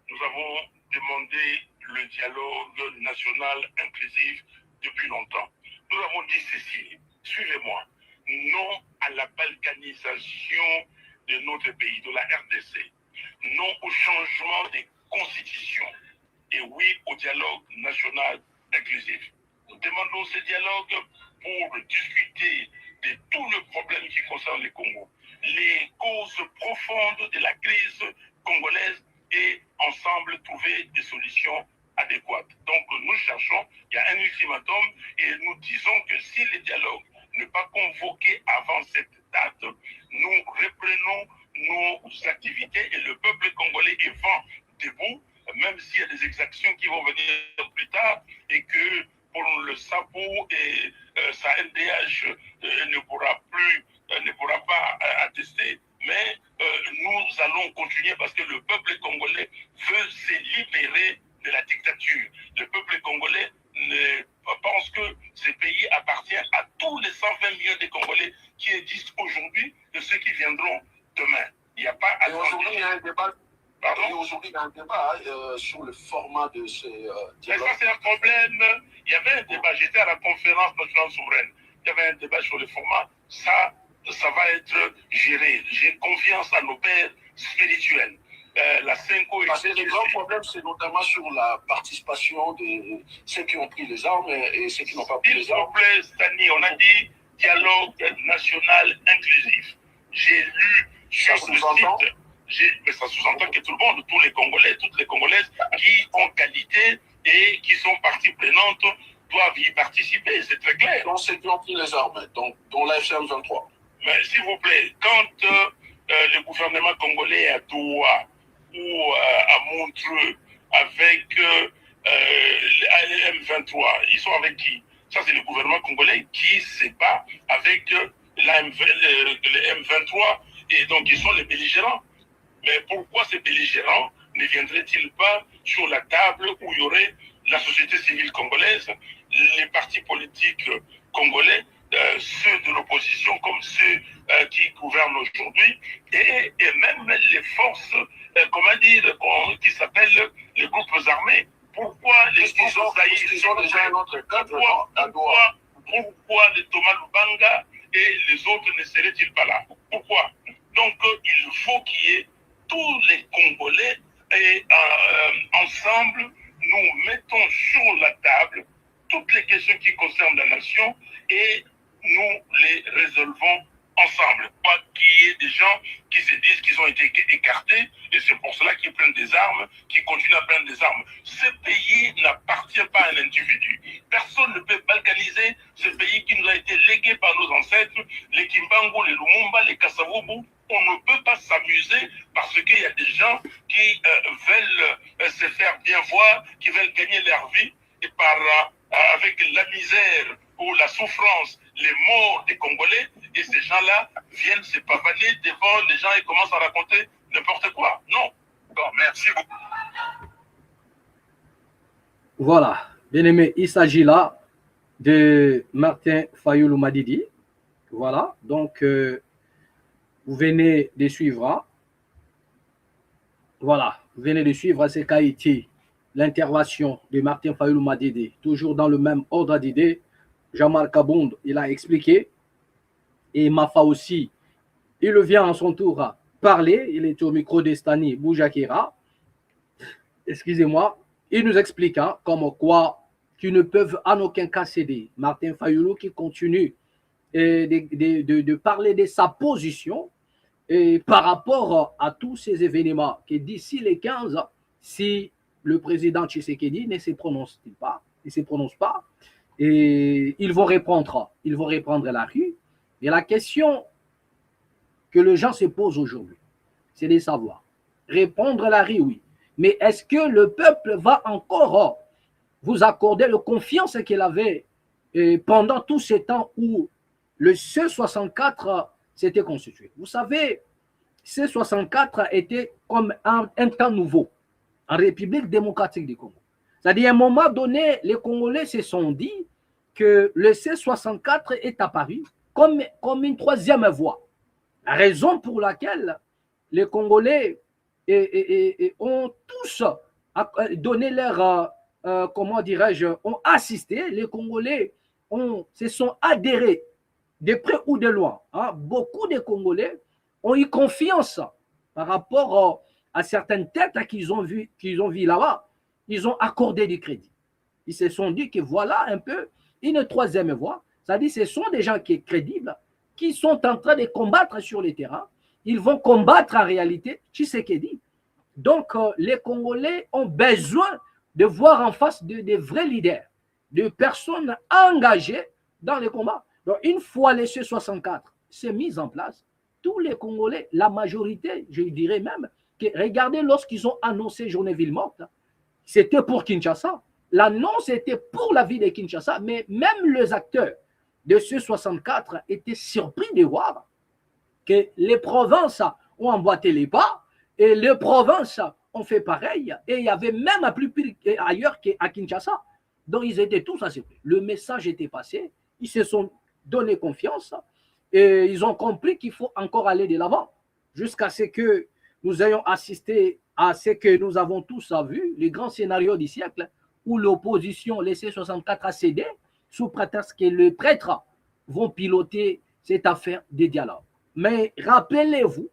[SPEAKER 4] nous avons demandé le dialogue national inclusif depuis longtemps. Nous avons dit ceci, suivez-moi, non à la balkanisation de notre pays, de la RDC, non au changement des constitutions et oui au dialogue national inclusif. Nous demandons ce dialogue pour discuter de tous les problèmes qui concernent le Congo, les causes profondes de la crise congolaise et ensemble trouver des solutions adéquates. Donc nous cherchons, il y a un ultimatum et nous disons que si le dialogue n'est pas convoqué avant cette date, nous reprenons nos activités et le peuple congolais est vent debout, même s'il y a des exactions qui vont venir plus tard et que pour le SAPO et sa NDH ne pourra pas attester, mais nous allons continuer parce que le peuple congolais veut se libérer de la dictature. Le peuple congolais pense que ce pays appartient à tous les 120 millions de Congolais qui existent aujourd'hui et ceux qui viendront demain. Il n'y a pas à
[SPEAKER 5] aujourd'hui, il y a un débat. Aujourd'hui, il y a un débat sur le format de ce dialogue.
[SPEAKER 4] Ça, c'est un problème. Il y avait un débat. J'étais à la conférence nationale souveraine. Il y avait un débat sur le format. Ça va être géré. J'ai confiance à nos pères spirituels. La Cinco
[SPEAKER 5] Parce que le grand problème, c'est notamment sur la participation de ceux qui ont pris les armes et ceux qui n'ont pas pris les armes.
[SPEAKER 4] S'il vous plaît, Stani, on a dit dialogue national inclusif. J'ai lu sur le site. Mais ça sous-entend que tout le monde, tous les Congolais, toutes les Congolaises qui ont qualité et qui sont partie prenante doivent y participer, c'est très clair.
[SPEAKER 5] Donc ceux qui ont pris les armes, donc, dont la FCM 23.
[SPEAKER 4] Mais s'il vous plaît, quand le gouvernement congolais est à Doha ou à Montreux avec le M23, ils sont avec qui? Ça, c'est le gouvernement congolais qui se bat avec le M23 et donc ils sont les belligérants. Mais pourquoi ces belligérants ne viendraient-ils pas sur la table où il y aurait la société civile congolaise, les partis politiques congolais, ceux de l'opposition comme ceux qui gouvernent aujourd'hui, et même les forces, qui s'appellent les groupes armés. Pourquoi les pourquoi les Thomas Lubanga et les autres ne seraient-ils pas là? Pourquoi? Donc il faut qu'il y ait tous les Congolais et ensemble, nous mettons sur la table toutes les questions qui concernent la nation et nous les résolvons ensemble. Pas qu'il y ait des gens qui se disent qu'ils ont été écartés et c'est pour cela qu'ils prennent des armes, qu'ils continuent à prendre des armes. Ce pays n'appartient pas à un individu. Personne ne peut balkaniser ce pays qui nous a été légué par nos ancêtres, les Kimbango, les Lumumba, les Kasavubu. On ne peut pas s'amuser parce qu'il y a des gens qui veulent se faire bien voir, qui veulent gagner leur vie et avec la misère ou la souffrance, les morts des Congolais, et ces gens-là viennent se pavaner devant les gens et commencent à raconter n'importe quoi. Non. Bon, merci beaucoup.
[SPEAKER 3] Voilà, bien aimé, il s'agit là de Martin Fayoulou Madidi. Voilà, donc vous venez de suivre. Hein? Voilà, vous venez de suivre ce qu'a été l'intervention de Martin Fayoulou Madidi, toujours dans le même ordre d'idées. Jean-Marc Abound, il a expliqué, et Mafa aussi, il vient en son tour à parler, il est au micro d'Estani Boujakira, excusez-moi, il nous explique hein, comme quoi qu'ils ne peuvent en aucun cas céder. Martin Fayoulou qui continue de parler de sa position et par rapport à tous ces événements, que d'ici les 15, si le président Tshisekedi ne se prononce pas, et ils vont reprendre la rue. Et la question que les gens se posent aujourd'hui, c'est de savoir, répondre la rue, oui, mais est-ce que le peuple va encore vous accorder la confiance qu'il avait pendant tout ce temps où le C64 s'était constitué? Vous savez, C64 était comme un temps nouveau en République démocratique du Congo. C'est-à-dire, à un moment donné, les Congolais se sont dit que le C64 est apparu comme une troisième voie. La raison pour laquelle les Congolais ont tous donné leur, comment dirais-je, ont assisté, les Congolais se sont adhérés de près ou de loin. Hein. Beaucoup de Congolais ont eu confiance par rapport à certaines têtes qu'ils ont vues là-bas. Ils ont accordé du crédit. Ils se sont dit que voilà un peu une troisième voie. C'est-à-dire que ce sont des gens qui sont crédibles, qui sont en train de combattre sur le terrain. Ils vont combattre en réalité Tshisekedi. Donc, les Congolais ont besoin de voir en face de vrais leaders, de personnes engagées dans le combat. Donc, une fois le C64 s'est mis en place, tous les Congolais, la majorité, je dirais même, que regardez lorsqu'ils ont annoncé Journée Ville Morte, c'était pour Kinshasa. L'annonce était pour la ville de Kinshasa, mais même les acteurs de C64 étaient surpris de voir que les provinces ont emboîté les pas et les provinces ont fait pareil. Et il y avait même plus ailleurs qu'à Kinshasa. Donc, ils étaient tous assez surpris. Le message était passé, ils se sont donné confiance et ils ont compris qu'il faut encore aller de l'avant jusqu'à ce que nous ayons assisté à ce que nous avons tous vu, le grand scénario du siècle où l'opposition, les C64 a cédé sous prétexte que les prêtres vont piloter cette affaire de dialogue. Mais rappelez-vous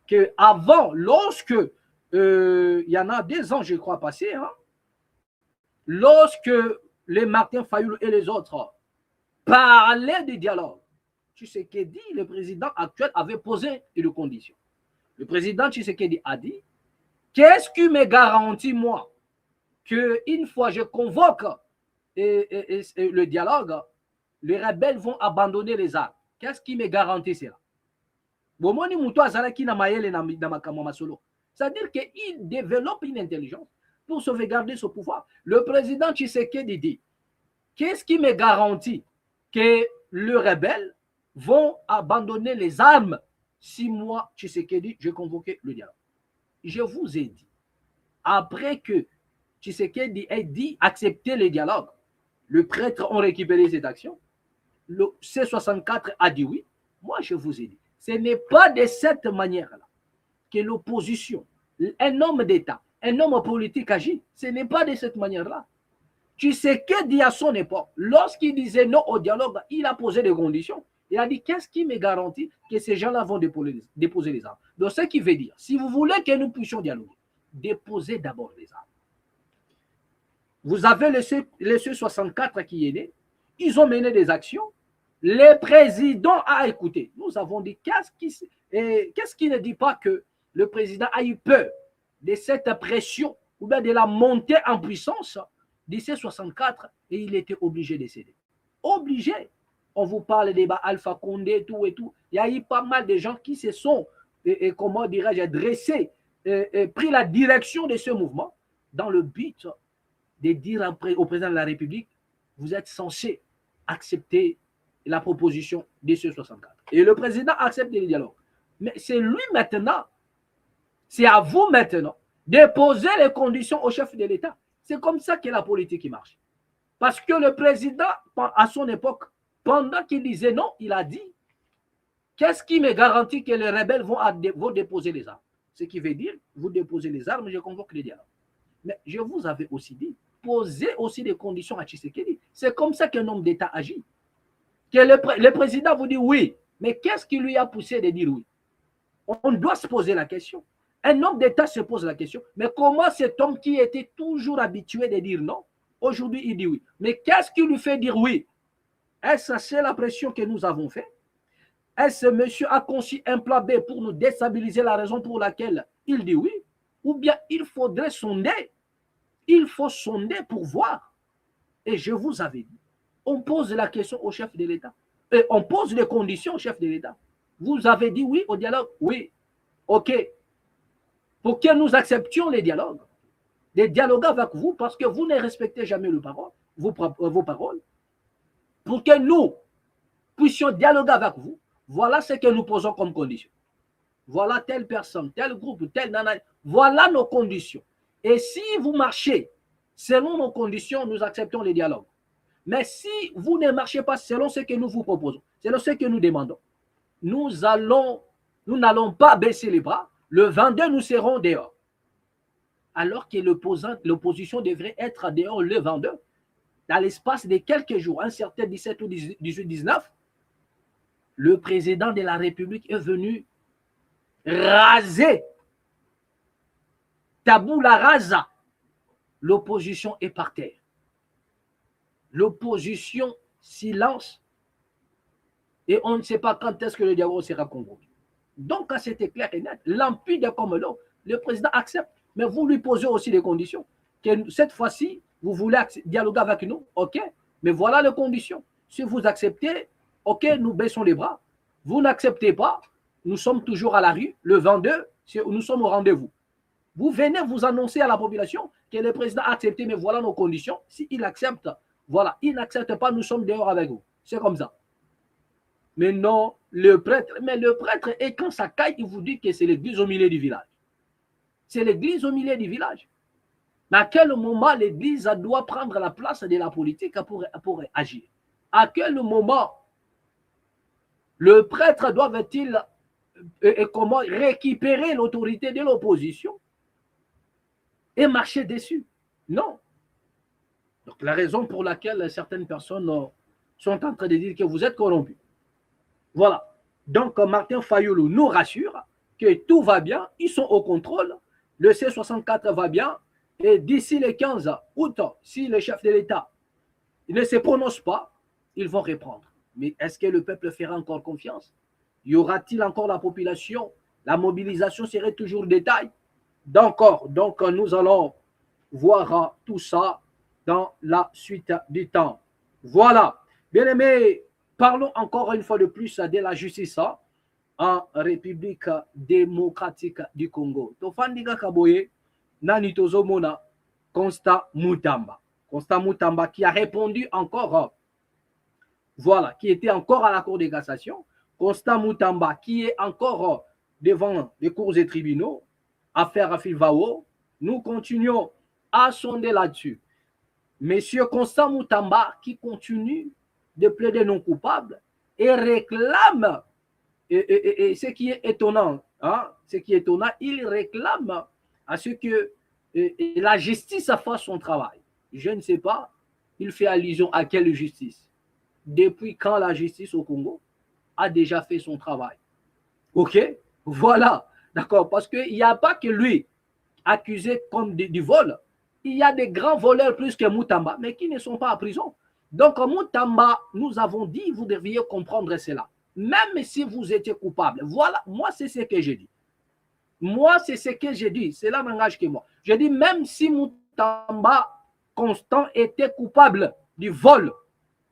[SPEAKER 3] qu'avant, lorsque, il y en a 2 ans, je crois, passé, hein, lorsque les Martin Fayulu et les autres parlaient de dialogue, Tshisekedi, le président actuel, avait posé une condition. Le président Tshisekedi a dit, qu'est-ce qui me garantit, moi, qu'une fois je convoque le dialogue, les rebelles vont abandonner les armes? Qu'est-ce qui me garantit cela? C'est-à-dire qu'il développe une intelligence pour sauvegarder ce pouvoir. Le président Tshisekedi dit, qu'est-ce qui me garantit que les rebelles vont abandonner les armes si moi, Tshisekedi, je convoquais le dialogue? Je vous ai dit, après que Tshisekedi ait dit accepter le dialogue, les prêtres ont récupéré cette action, le C64 a dit oui. Moi, je vous ai dit, ce n'est pas de cette manière-là que l'opposition, un homme d'État, un homme politique agit. Ce n'est pas de cette manière-là. Tshisekedi, à son époque, lorsqu'il disait non au dialogue, il a posé des conditions. Il a dit, qu'est-ce qui me garantit que ces gens-là vont déposer les armes? Donc, ce qui veut dire, si vous voulez que nous puissions dialoguer, déposez d'abord les armes. Vous avez le C64 qui est né. Ils ont mené des actions. Le président a écouté. Nous avons dit, qu'est-ce qui ne dit pas que le président a eu peur de cette pression ou bien de la montée en puissance du C64 et il était obligé de céder. Obligé. On vous parle des Alpha Condé, tout et tout. Il y a eu pas mal de gens qui se sont, comment dirais-je, dressés, pris la direction de ce mouvement dans le but de dire au président de la République, vous êtes censé accepter la proposition de ce 64. Et le président accepte le dialogue. Mais c'est lui maintenant, c'est à vous maintenant de poser les conditions au chef de l'État. C'est comme ça que la politique marche. Parce que le président, à son époque, pendant qu'il disait non, il a dit, qu'est-ce qui me garantit que les rebelles vont déposer les armes? Ce qui veut dire, vous déposez les armes, je convoque le dialogue. Mais je vous avais aussi dit, posez aussi des conditions à Tshisekedi. C'est comme ça qu'un homme d'État agit. Que le président vous dit oui, mais qu'est-ce qui lui a poussé de dire oui? On doit se poser la question. Un homme d'État se pose la question, mais comment cet homme qui était toujours habitué de dire non, aujourd'hui il dit oui? Mais qu'est-ce qui lui fait dire oui? Est-ce que c'est la pression que nous avons fait? Est-ce que monsieur a conçu un plan B pour nous déstabiliser, la raison pour laquelle il dit oui? ou bien il faudrait sonder. Il faut sonder pour voir. Et je vous avais dit, on pose la question au chef de l'État. Et on pose les conditions au chef de l'État. Vous avez dit oui au dialogue? Oui. OK. Pour que nous acceptions les dialogues. Des dialogues avec vous parce que vous ne respectez jamais vos paroles. Pour que nous puissions dialoguer avec vous, voilà ce que nous posons comme condition. Voilà telle personne, tel groupe, tel nana. Voilà nos conditions. Et si vous marchez selon nos conditions, nous acceptons les dialogues. Mais si vous ne marchez pas selon ce que nous vous proposons, selon ce que nous demandons, nous n'allons pas baisser les bras. Le 22, nous serons dehors. Alors que l'opposition devrait être dehors le 22. Dans l'espace de quelques jours, un certain 17 ou 18, 19, le président de la République est venu raser, tabula rasa. L'opposition est par terre. L'opposition silence et on ne sait pas quand est-ce que le dialogue sera convoqué. Donc, quand c'était clair et net, limpide comme l'eau, le président accepte, mais vous lui posez aussi des conditions. Que cette fois-ci, vous voulez dialoguer avec nous, ok, mais voilà les conditions. Si vous acceptez, ok, nous baissons les bras. Vous n'acceptez pas, nous sommes toujours à la rue. Le 22, nous sommes au rendez-vous. Vous venez vous annoncer à la population que le président a accepté, mais voilà nos conditions. S'il accepte, voilà. Il n'accepte pas, nous sommes dehors avec vous. C'est comme ça. Mais non, le prêtre est quand ça caille, il vous dit que c'est l'église au milieu du village. C'est l'église au milieu du village. Mais à quel moment l'église doit prendre la place de la politique pour agir? À quel moment le prêtre doit-il comment récupérer l'autorité de l'opposition et marcher dessus? Non. Donc la raison pour laquelle certaines personnes sont en train de dire que vous êtes corrompus. Voilà. Donc Martin Fayoulou nous rassure que tout va bien, ils sont au contrôle, le C64 va bien, et d'ici le 15 août, si le chef de l'État ne se prononce pas, ils vont reprendre. Mais est-ce que le peuple fera encore confiance? Y aura-t-il encore la population? La mobilisation serait toujours détail. Donc nous allons voir tout ça dans la suite du temps. Voilà. Bien aimés, parlons encore une fois de plus de la justice en République démocratique du Congo. Tofandiga Kaboye, Nani Tozomona, Constant Mutamba. Constant Mutamba qui a répondu encore, voilà, qui était encore à la Cour de cassation. Constant Mutamba qui est encore devant les cours et tribunaux, affaire à Filvao. Nous continuons à sonder là-dessus. Monsieur Constant Mutamba qui continue de plaider non coupable et réclame, et ce qui est étonnant, il réclame à ce que la justice fasse son travail. Je ne sais pas, il fait allusion à quelle justice? Depuis quand la justice au Congo a déjà fait son travail? Ok, voilà, d'accord, parce qu'il n'y a pas que lui accusé comme du vol. Il y a des grands voleurs plus que Mutamba, mais qui ne sont pas en prison. Donc, Mutamba, nous avons dit, vous devriez comprendre cela. Même si vous étiez coupable. Voilà, moi, c'est ce que j'ai dit. Moi, c'est ce que j'ai dit. Cela n'engage que moi. Je dis, même si Mutamba Constant était coupable du vol,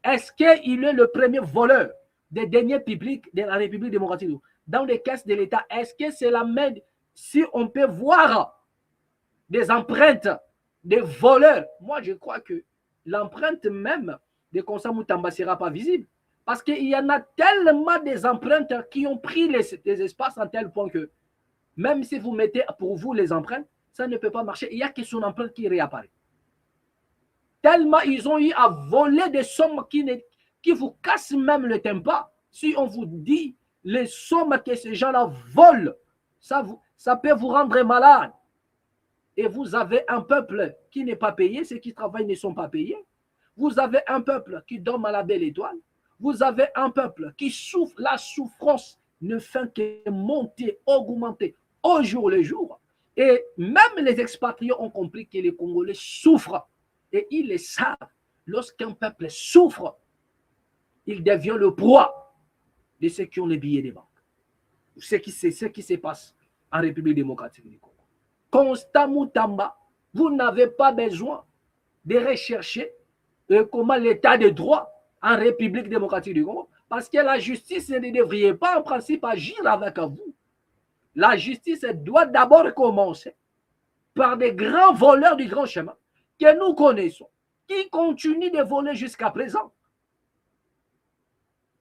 [SPEAKER 3] est-ce qu'il est le premier voleur des deniers publics de la République démocratique dans les caisses de l'État? Est-ce que c'est la même, si on peut voir des empreintes des voleurs? Moi, je crois que l'empreinte même de Constant Mutamba ne sera pas visible. Parce qu'il y en a tellement des empreintes qui ont pris les espaces en tel point que même si vous mettez pour vous les empreintes, ça ne peut pas marcher. Il n'y a que son empreinte qui réapparaît. Tellement ils ont eu à voler des sommes qui vous cassent même le tympan. Si on vous dit les sommes que ces gens-là volent, ça peut vous rendre malade. Et vous avez un peuple qui n'est pas payé, ceux qui travaillent ne sont pas payés. Vous avez un peuple qui dorme à la belle étoile. Vous avez un peuple qui souffre. La souffrance ne fait que monter, augmenter au jour le jour. Et même les expatriés ont compris que les Congolais souffrent. Et ils le savent. Lorsqu'un peuple souffre, il devient le proie de ceux qui ont les billets des banques. C'est ce qui se passe en République démocratique du Congo. Constant Moutamba, vous n'avez pas besoin de rechercher comment l'état de droit en République démocratique du Congo, parce que la justice ne devrait pas en principe agir avec vous. La justice doit d'abord commencer par des grands voleurs du grand chemin que nous connaissons, qui continuent de voler jusqu'à présent.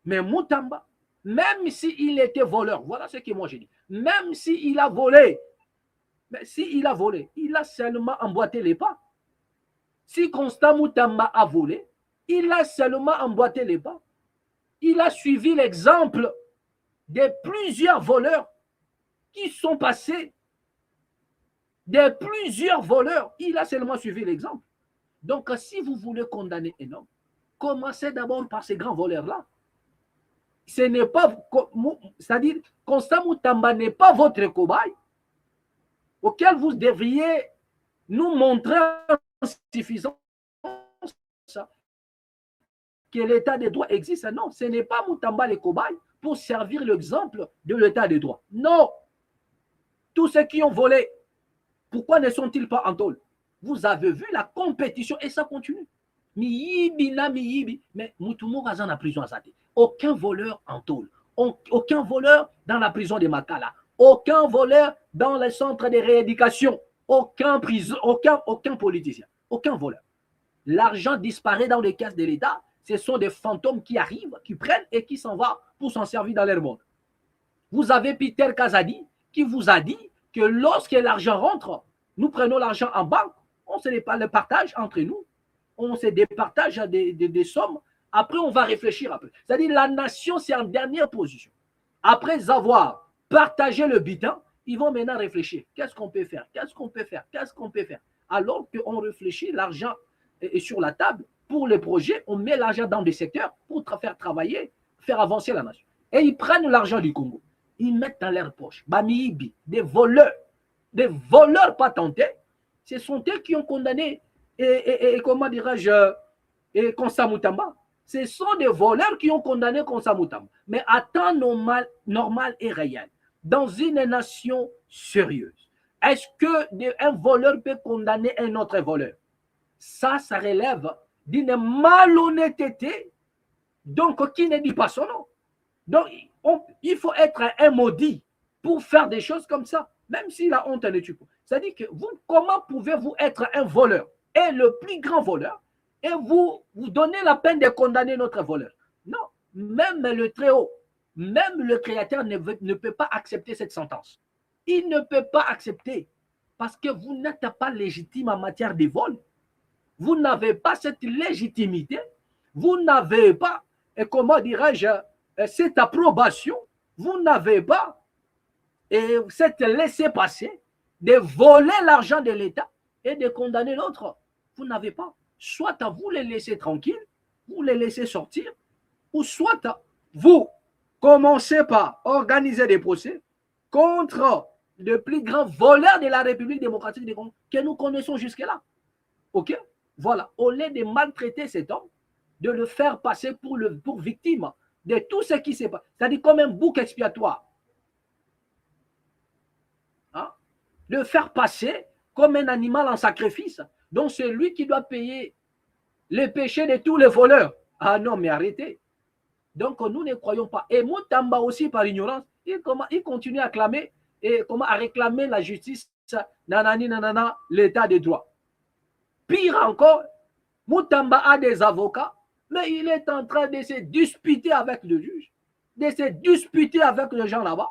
[SPEAKER 3] Mais Moutamba, même s'il était voleur, voilà ce que moi j'ai dit, même s'il a volé, mais s'il a volé, il a seulement emboîté les pas. Si Constant Moutamba a volé, il a seulement emboîté les pas. Il a suivi l'exemple de plusieurs voleurs qui sont passés, de plusieurs voleurs. Il a seulement suivi l'exemple. Donc, si vous voulez condamner un homme, commencez d'abord par ces grands voleurs-là. Ce n'est pas, c'est-à-dire, Constant Moutamba n'est pas votre cobaye auquel vous devriez nous montrer en suffisance que l'état de droit existe. Non, ce n'est pas Moutamba le cobaye pour servir l'exemple de l'état de droit. Non. Tous ceux qui ont volé, pourquoi ne sont-ils pas en tôle? Vous avez vu la compétition et ça continue. Miyibi na miyibi, mais Moutoumou Razan en prison à Zate. Aucun voleur en tôle. Aucun voleur dans la prison de Makala. Aucun voleur dans les centres de rééducation. Aucun politicien. Aucun voleur. L'argent disparaît dans les caisses de l'État. Ce sont des fantômes qui arrivent, qui prennent et qui s'en vont pour s'en servir dans leur monde. Vous avez Peter Kazadi qui vous a dit que lorsque l'argent rentre, nous prenons l'argent en banque, on se le partage entre nous, on se départage des sommes, après on va réfléchir un peu. C'est-à-dire la nation, c'est en dernière position. Après avoir partagé le butin, ils vont maintenant réfléchir. Qu'est-ce qu'on peut faire? Qu'est-ce qu'on peut faire? Qu'est-ce qu'on peut faire? Alors qu'on réfléchit, l'argent est sur la table. Pour les projets, on met l'argent dans des secteurs pour faire travailler, faire avancer la nation. Et ils prennent l'argent du Congo. Ils mettent dans leur poche. Bamiibi, des voleurs patentés. Ce sont eux qui ont condamné, comment dirais-je, Constant Moutamba. Ce sont des voleurs qui ont condamné Constant Moutamba. Mais à temps normal et réel, dans une nation sérieuse, est-ce qu'un voleur peut condamner un autre voleur? Ça relève d'une malhonnêteté, donc qui ne dit pas son nom. Donc, il faut être un maudit pour faire des choses comme ça, même si la honte ne tue pas. C'est-à-dire que comment pouvez-vous être un voleur et le plus grand voleur et vous donnez la peine de condamner notre voleur? Non, même le Très-Haut, même le Créateur ne peut pas accepter cette sentence. Il ne peut pas accepter parce que vous n'êtes pas légitime en matière de vol. Vous n'avez pas cette légitimité, vous n'avez pas, comment dirais-je, cette approbation, vous n'avez pas cette laissez-passer de voler l'argent de l'État et de condamner l'autre. Vous n'avez pas. Soit vous les laissez tranquilles, vous les laissez sortir, ou soit vous commencez par organiser des procès contre le plus grand voleur de la République démocratique du Congo que nous connaissons jusque-là. OK? Voilà, au lieu de maltraiter cet homme, de le faire passer pour victime de tout ce qui s'est passé, c'est-à-dire comme un bouc expiatoire. Hein? Le faire passer comme un animal en sacrifice. Donc c'est lui qui doit payer les péchés de tous les voleurs. Ah non, mais arrêtez. Donc nous ne croyons pas. Et Moutamba aussi, par ignorance, il continue à clamer et à réclamer la justice, nanani, nanana, l'état de droit. Pire encore, Moutamba a des avocats, mais il est en train de se disputer avec le juge, de se disputer avec les gens là-bas.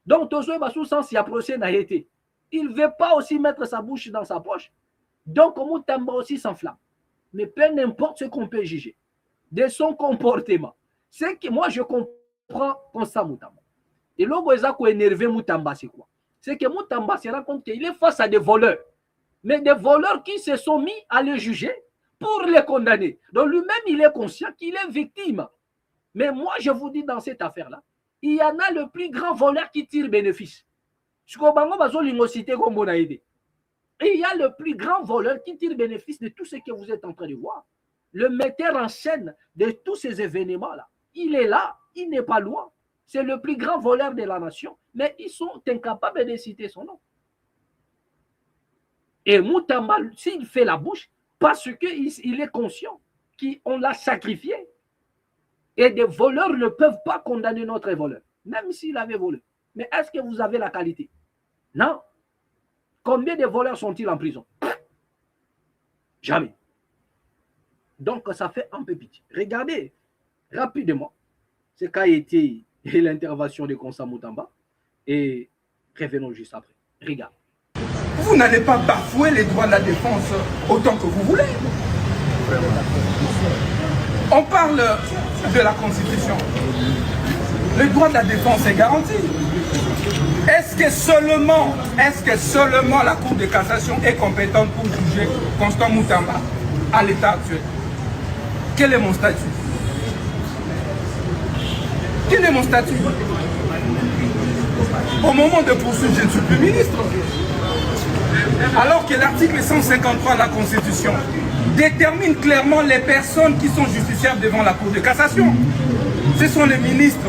[SPEAKER 3] Donc, Tozo Bassou, sans s'y approcher, n'a été. Il ne veut pas aussi mettre sa bouche dans sa poche. Donc, Moutamba aussi s'enflamme. Mais peu n'importe ce qu'on peut juger de son comportement. C'est que moi, je comprends Constant Moutamba. Et là, où énervé Moutamba, c'est quoi? C'est que Moutamba se rend compte qu'il est face à des voleurs. Mais des voleurs qui se sont mis à le juger pour les condamner. Donc lui-même, il est conscient qu'il est victime. Mais moi, je vous dis dans cette affaire-là, il y en a le plus grand voleur qui tire bénéfice. Et il y a le plus grand voleur qui tire bénéfice de tout ce que vous êtes en train de voir. Le metteur en scène de tous ces événements-là. Il est là, il n'est pas loin. C'est le plus grand voleur de la nation. Mais ils sont incapables de citer son nom. Et Moutamba, s'il fait la bouche, parce qu'il est conscient qu'on l'a sacrifié. Et des voleurs ne peuvent pas condamner notre voleur, même s'il avait volé. Mais est-ce que vous avez la qualité? Non. Combien de voleurs sont-ils en prison? Jamais. Donc, ça fait un peu pitié. Regardez rapidement ce qu'a été l'intervention de Constant Moutamba et revenons juste après. Regarde.
[SPEAKER 6] Vous n'allez pas bafouer les droits de la défense autant que vous voulez. On parle de la Constitution. Le droit de la défense est garanti. Est-ce que seulement la Cour de cassation est compétente pour juger Constant Moutamba à l'état actuel? Quel est mon statut? Quel est mon statut? Au moment de poursuivre, je ne suis plus ministre. Alors que l'article 153 de la Constitution détermine clairement les personnes qui sont justiciables devant la Cour de cassation. Ce sont les ministres,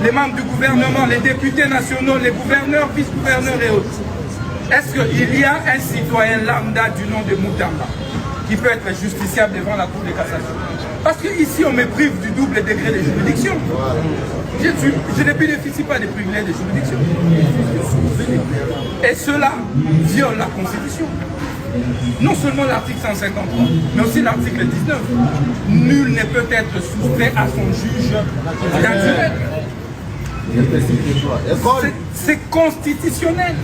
[SPEAKER 6] les membres du gouvernement, les députés nationaux, les gouverneurs, vice-gouverneurs et autres. Est-ce qu'il y a un citoyen lambda du nom de Moutamba qui peut être justiciable devant la Cour de cassation? Parce qu'ici, on me prive du double degré de juridiction. Je ne bénéficie pas des privilèges de juridiction. Et cela viole la Constitution. Non seulement l'article 153, mais aussi l'article 19. Nul ne peut être soustrait à son juge naturel. C'est constitutionnel.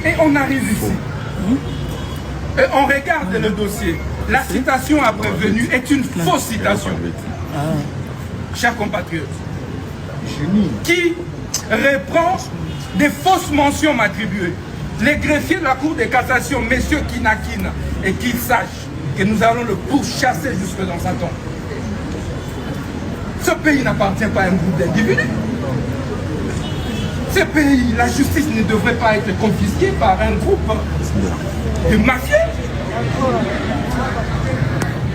[SPEAKER 6] Et on arrive ici. Et on regarde le dossier. La citation à prévenu est une fausse citation. Chers compatriotes, qui reprend des fausses mentions m'attribuées. Les greffiers de la Cour de cassation, messieurs Kinakin, et qu'ils sachent que nous allons le pourchasser jusque dans sa tombe. Ce pays n'appartient pas à un groupe d'individus. Ce pays, la justice ne devrait pas être confisquée par un groupe de mafieux.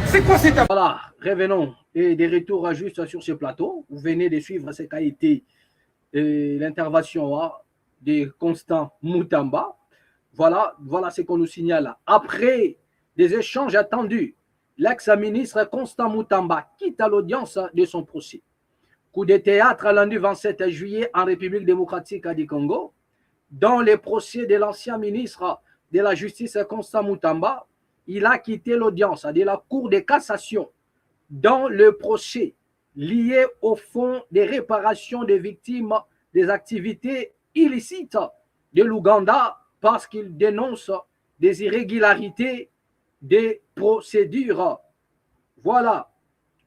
[SPEAKER 6] C'est quoi cette...
[SPEAKER 3] Voilà, revenons et des retours juste sur ce plateau. Vous venez de suivre ce qu'a été l'intervention de Constant Moutamba. Voilà ce qu'on nous signale. Après des échanges attendus, l'ex-ministre Constant Moutamba quitte à l'audience de son procès. Coup de théâtre lundi 27 juillet en République démocratique du Congo, dans le procès de l'ancien ministre de la Justice Constant Moutamba, il a quitté l'audience de la Cour de cassation dans le procès lié au fonds de réparation des victimes des activités illicites de l'Ouganda parce qu'il dénonce des irrégularités des procédures. Voilà.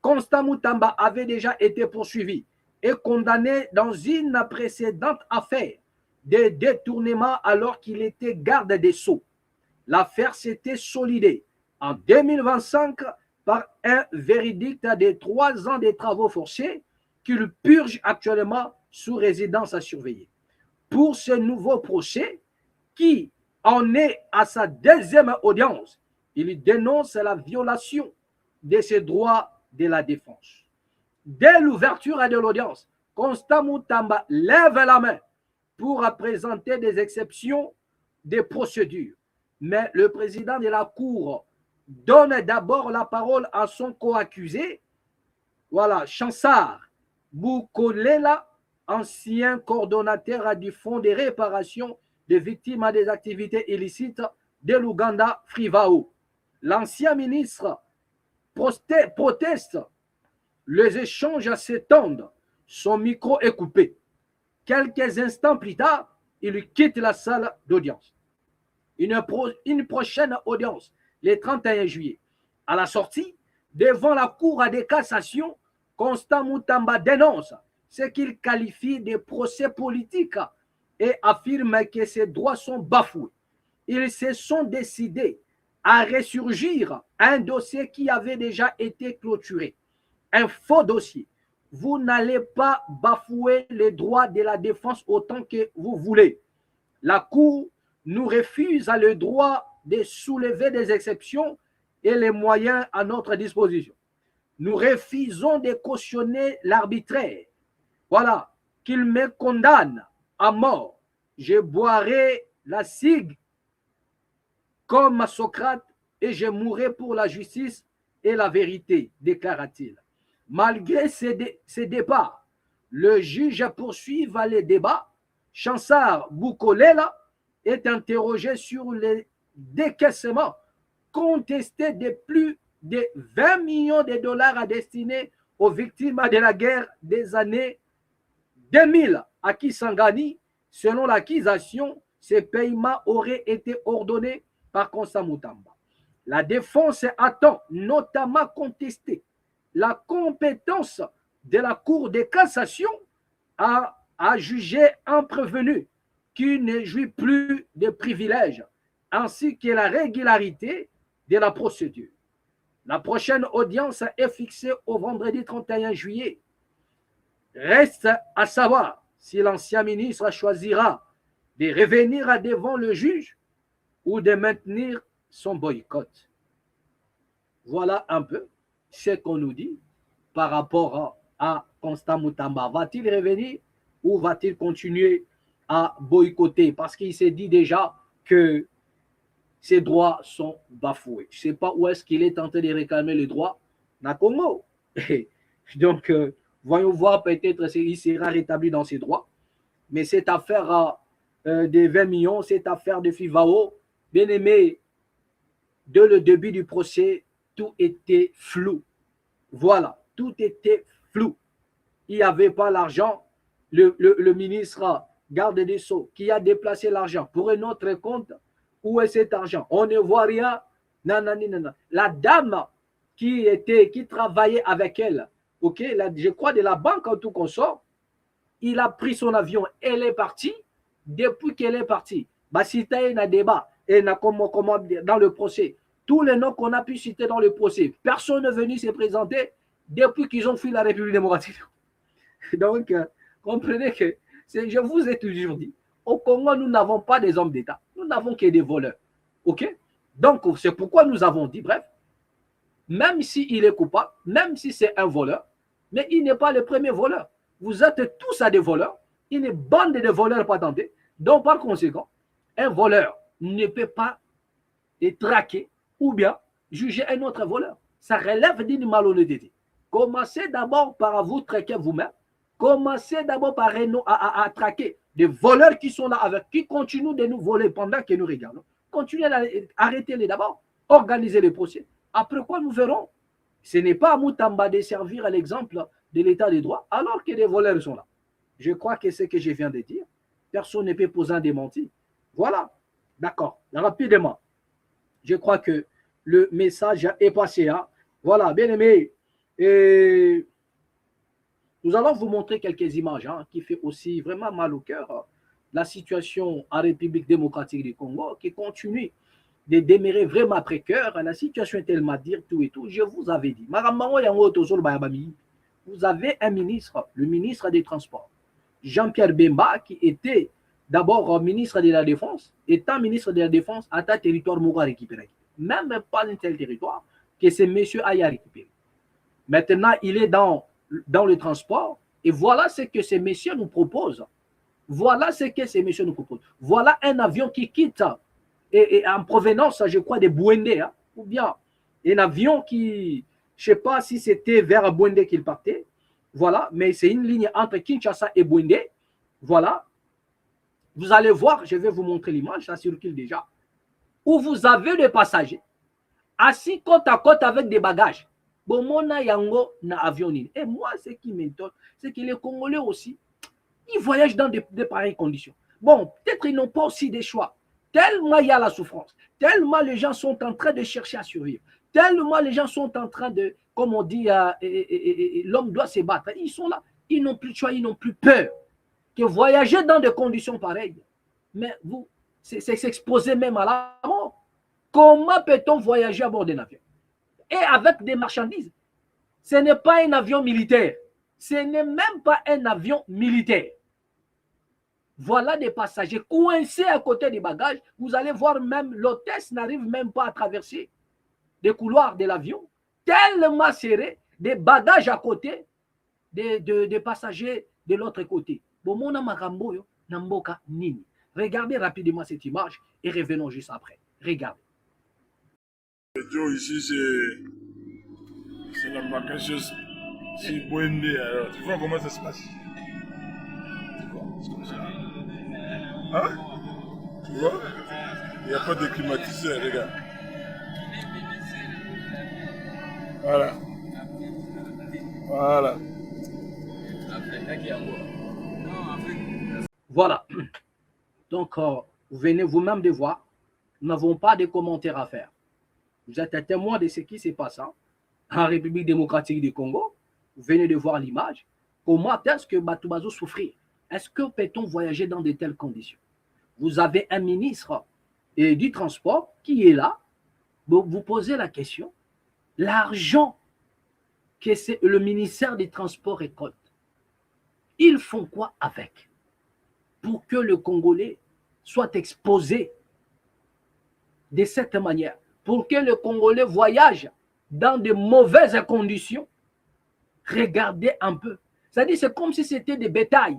[SPEAKER 3] Constant Moutamba avait déjà été poursuivi et condamné dans une précédente affaire de détournement alors qu'il était garde des Sceaux. L'affaire s'était solidée en 2025 par un verdict de 3 ans de travaux forcés qu'il purge actuellement sous résidence à surveiller. Pour ce nouveau procès, qui en est à sa deuxième audience, il dénonce la violation de ses droits de la défense. Dès l'ouverture de l'audience, Constant Moutamba lève la main pour présenter des exceptions des procédures. Mais le président de la Cour donne d'abord la parole à son co-accusé, voilà, Chansard Boukolela, ancien coordonnateur du Fonds de réparation des victimes des activités illicites de l'Ouganda, Frivao. L'ancien ministre proteste. Les échanges s'étendent. Son micro est coupé. Quelques instants plus tard, il quitte la salle d'audience. Une prochaine audience, le 31 juillet. À la sortie, devant la Cour de cassation, Constant Moutamba dénonce ce qu'il qualifie de procès politique et affirme que ses droits sont bafoués. Ils se sont décidés à ressurgir un dossier qui avait déjà été clôturé. Un faux dossier. Vous n'allez pas bafouer les droits de la défense autant que vous voulez. La Cour nous refuse le droit de soulever des exceptions et les moyens à notre disposition. Nous refusons de cautionner l'arbitraire. Voilà, qu'il me condamne à mort. Je boirai la cigue comme Socrate, et je mourrai pour la justice et la vérité, déclara-t-il. Malgré ces départs, le juge poursuit les débats. Chansard Boukolela est interrogé sur les décaissements contestés de plus de 20 millions de dollars à destiner aux victimes de la guerre des années 2000 à Kisangani. Selon l'accusation, ces paiements auraient été ordonnés par Constant Moutamba. La défense attend notamment contester la compétence de la Cour de cassation à juger un prévenu qui ne jouit plus de privilèges, ainsi que la régularité de la procédure. La prochaine audience est fixée au vendredi 31 juillet. Reste à savoir si l'ancien ministre choisira de revenir devant le juge ou de maintenir son boycott. Voilà un peu ce qu'on nous dit par rapport à Constant Moutamba. Va-t-il revenir ou va-t-il continuer à boycotter? Parce qu'il s'est dit déjà que ses droits sont bafoués. Je ne sais pas où est-ce qu'il est tenté de réclamer les droits dans le Congo. Donc, voyons voir, peut-être il sera rétabli dans ses droits. Mais cette affaire de 20 millions, cette affaire de Fivao, bien aimé, dès le début du procès, tout était flou. Voilà, tout était flou. Il n'y avait pas l'argent. Le ministre garde des Sceaux qui a déplacé l'argent pour un autre compte. Où est cet argent? On ne voit rien. Non, non, non, non. La dame qui travaillait avec elle, ok, je crois de la banque en tout consort, il a pris son avion, elle est partie. Depuis qu'elle est partie, Basita a débat et dans le procès. Tous les noms qu'on a pu citer dans le procès, personne n'est venu se présenter depuis qu'ils ont fui la République démocratique. Donc, comprenez que, je vous ai toujours dit, au Congo, nous n'avons pas des hommes d'État. Nous n'avons que des voleurs. OK? Donc, c'est pourquoi nous avons dit, bref, même s'il est coupable, même si c'est un voleur, mais il n'est pas le premier voleur. Vous êtes tous à des voleurs. Une bande de voleurs patentés. Donc, par conséquent, un voleur ne peut pas être traqué ou bien juger un autre voleur. Ça relève d'une malhonnêteté. Commencez d'abord par vous traquer vous-même. Commencez d'abord par à traquer des voleurs qui sont là avec, qui continuent de nous voler pendant que nous regardons. Continuez à arrêtez-les d'abord. Organisez les procès. Après quoi, nous verrons. Ce n'est pas à Moutamba de servir à l'exemple de l'état des droits alors que des voleurs sont là. Je crois que c'est ce que je viens de dire. Personne ne peut poser un démenti. Voilà. D'accord. Rapidement. Je crois que le message est passé. Hein? Voilà, bien aimé. Et nous allons vous montrer quelques images hein, qui fait aussi vraiment mal au cœur. La situation en République démocratique du Congo qui continue de demeurer vraiment précaire. La situation est tellement dire tout et tout. Je vous avais dit. Vous avez un ministre, le ministre des Transports, Jean-Pierre Bemba, qui était d'abord ministre de la Défense, étant ministre de la Défense, à ta territoire Moura récupéré. Même pas un tel territoire que ce monsieur aille à récupérer. Maintenant, il est dans le transport et voilà ce que ces messieurs nous proposent. Voilà ce que ces messieurs nous proposent. Voilà un avion qui quitte et en provenance, je crois, de Bouendé, hein, ou bien un avion qui, je ne sais pas si c'était vers Bouendé qu'il partait. Voilà, mais c'est une ligne entre Kinshasa et Bouendé. Voilà. Vous allez voir, je vais vous montrer l'image, ça circule déjà, où vous avez des passagers assis côte à côte avec des bagages. Bon, mon yango na avion. Et moi, ce qui m'étonne, c'est que les Congolais aussi, ils voyagent dans de pareilles conditions. Bon, peut-être ils n'ont pas aussi des choix. Tellement il y a la souffrance, tellement les gens sont en train de chercher à survivre, tellement les gens sont en train de, comme on dit, l'homme doit se battre. Ils sont là, ils n'ont plus de choix, ils n'ont plus peur que voyager dans des conditions pareilles. Mais vous, c'est s'exposer même à la mort. Comment peut-on voyager à bord d'un avion? Et avec des marchandises. Ce n'est pas un avion militaire. Ce n'est même pas un avion militaire. Voilà des passagers coincés à côté des bagages. Vous allez voir même l'hôtesse n'arrive même pas à traverser des couloirs de l'avion. Tellement serré, des bagages à côté des passagers de l'autre côté. Regardez rapidement cette image et revenons juste après. Regardez.
[SPEAKER 7] Joe, ici, c'est la vacances. C'est Boendé, alors. Tu vois comment ça se passe? Tu vois, c'est comme ça. Hein? Tu vois? Il n'y a pas de climatiseur, regarde. Voilà. Voilà.
[SPEAKER 3] Voilà. Donc, vous venez vous-même de voir. Nous n'avons pas de commentaires à faire. Vous êtes un témoin de ce qui se passe en République démocratique du Congo. Vous venez de voir l'image. Comment est-ce que Batoubazo souffrit? Est-ce que peut-on voyager dans de telles conditions? Vous avez un ministre du transport qui est là. Vous posez la question. L'argent que le ministère des Transports récolte, ils font quoi avec? Pour que le Congolais soit exposé de cette manière, pour que le Congolais voyage dans de mauvaises conditions. Regardez un peu. C'est-à-dire, c'est comme si c'était des bétails.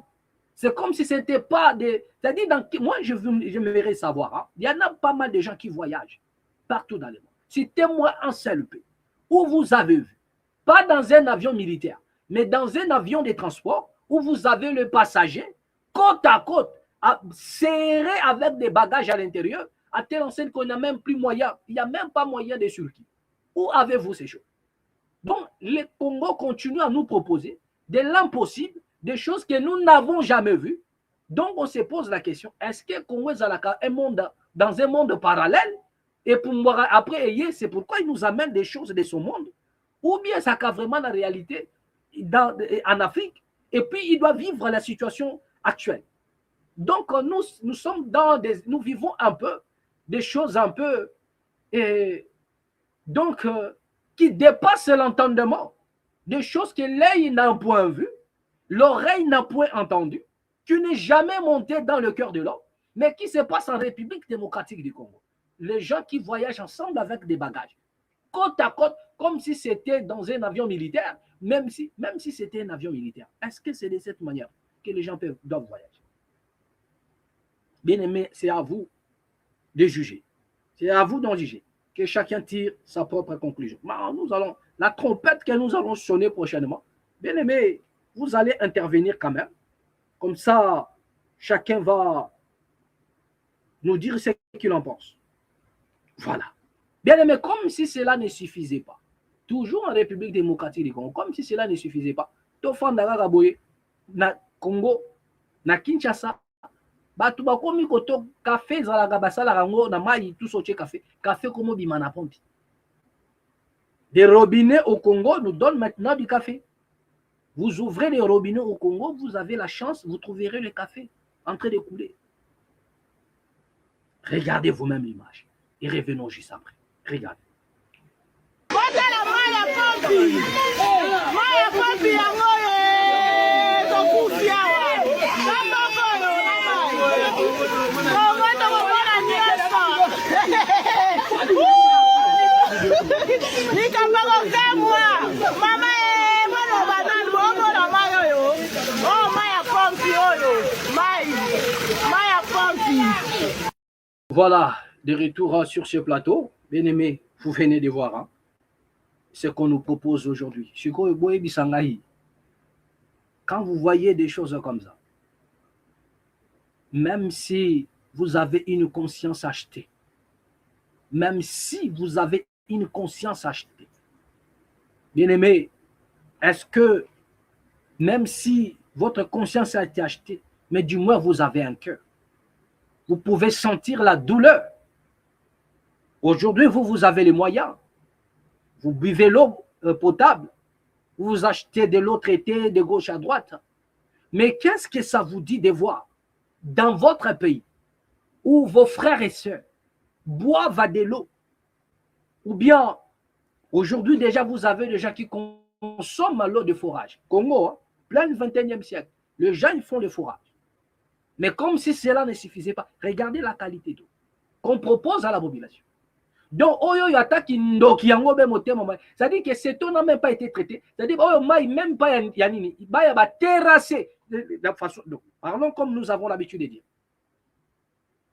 [SPEAKER 3] C'est comme si c'était pas des... C'est-à-dire, moi, j'aimerais savoir, il y en a pas mal de gens qui voyagent partout dans le monde. Citez-moi un seul pays où vous avez vu, pas dans un avion militaire, mais dans un avion de transport, où vous avez le passager côte à côte, serré avec des bagages à l'intérieur, à telle enseigne qu'on n'a même plus moyen, il n'y a même pas moyen de surquer. Où avez-vous ces choses? Donc, le Congo continue à nous proposer de l'impossible, des choses que nous n'avons jamais vues. Donc, on se pose la question, est-ce que le Congo est dans un monde parallèle? Et pour moi, après, c'est pourquoi il nous amène des choses de son monde? Ou bien ça a vraiment la réalité en Afrique, et puis il doit vivre la situation actuelle. Donc, nous sommes nous vivons un peu des choses un peu qui dépassent l'entendement, des choses que l'œil n'a point vu, l'oreille n'a point entendu, qui n'est jamais monté dans le cœur de l'homme, mais qui se passe en République démocratique du Congo. Les gens qui voyagent ensemble avec des bagages, côte à côte, comme si c'était dans un avion militaire, même si c'était un avion militaire. Est-ce que c'est de cette manière que les gens doivent voyager? Bien aimé, c'est à vous de juger. C'est à vous d'en juger. Que chacun tire sa propre conclusion. La trompette que nous allons sonner prochainement, bien aimé, vous allez intervenir quand même. Comme ça, chacun va nous dire ce qu'il en pense. Voilà. Bien aimé, comme si cela ne suffisait pas. Toujours en République démocratique du Congo, comme si cela ne suffisait pas. Tofanda Gaboye, na Congo, na Kinshasa, batu bakomi koto café zalaga basala rango na mai tout soche café comme bimana pompi. Des robinets au Congo nous donnent maintenant du café. Vous ouvrez les robinets au Congo, vous avez la chance, vous trouverez le café en train de couler. Regardez vous-même l'image et revenons juste après. Regardez. Voilà, de retour sur ce plateau. Bien aimé, vous venez de voir ce qu'on nous propose aujourd'hui. Quand vous voyez des choses comme ça, même si vous avez une conscience achetée, même si vous avez une conscience achetée, bien aimé, est-ce que même si votre conscience a été achetée, mais du moins vous avez un cœur, vous pouvez sentir la douleur. Aujourd'hui, vous avez les moyens. Vous buvez l'eau potable. Vous achetez de l'eau traitée de gauche à droite. Mais qu'est-ce que ça vous dit de voir dans votre pays où vos frères et sœurs boivent de l'eau? Ou bien, aujourd'hui déjà, vous avez des gens qui consomment l'eau de forage. Congo, plein du 21e siècle. Les gens, ils font le forage. Mais comme si cela ne suffisait pas, regardez la qualité d'eau qu'on propose à la population. Donc, c'est-à-dire que cette eau n'a même pas été traitée. C'est-à-dire que même pas terrassé de façon. Parlons comme nous avons l'habitude de dire.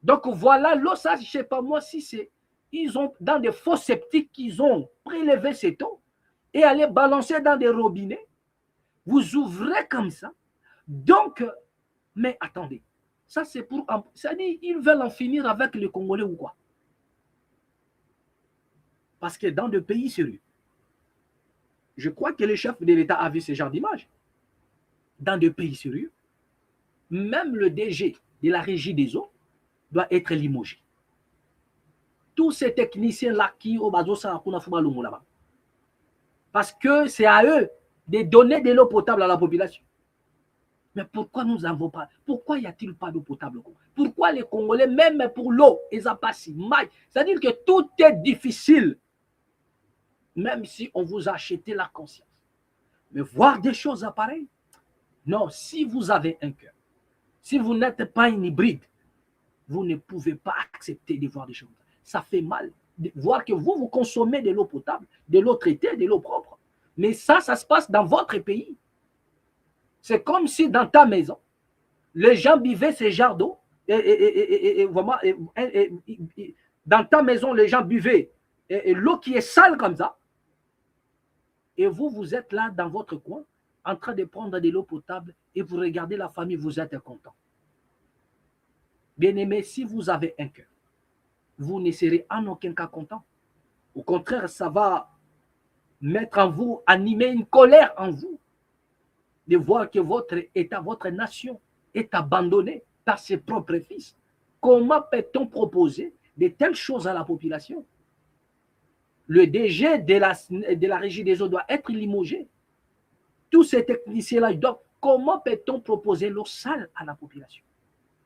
[SPEAKER 3] Donc voilà, l'eau, ça, je ne sais pas moi si c'est ils ont, dans des fosses septiques, ils ont prélevé cette eau et allé balancer dans des robinets. Vous ouvrez comme ça. Donc, mais attendez, ça c'est pour... Ça dit, ils veulent en finir avec les Congolais ou quoi? Parce que dans des pays sérieux, je crois que le chef de l'État a vu ce genre d'image. Dans des pays sérieux, même le DG de la régie des eaux doit être limogé. Tous ces techniciens-là qui au bazo là-bas. Parce que c'est à eux de donner de l'eau potable à la population. Mais pourquoi nous n'avons pas? Pourquoi y a-t-il pas d'eau potable? Pourquoi les Congolais, même pour l'eau, ils n'ont pas si mal? C'est-à-dire que tout est difficile. Même si on vous a acheté la conscience. Mais voir des choses pareilles, non, si vous avez un cœur, si vous n'êtes pas une hybride, vous ne pouvez pas accepter de voir des choses. Ça fait mal de voir que vous consommez de l'eau potable, de l'eau traitée, de l'eau propre. Mais ça se passe dans votre pays. C'est comme si dans ta maison, les gens buvaient ces genres d'eau. Vraiment, dans ta maison, les gens buvaient l'eau qui est sale comme ça. Et vous, vous êtes là dans votre coin, en train de prendre de l'eau potable et vous regardez la famille, vous êtes content. Bien-aimé, si vous avez un cœur, vous ne serez en aucun cas content. Au contraire, ça va mettre en vous, animer une colère en vous, de voir que votre État, votre nation est abandonnée par ses propres fils. Comment peut-on proposer de telles choses à la population? Le DG de la régie des eaux doit être limogé. Tous ces techniciens-là, comment peut-on proposer l'eau sale à la population?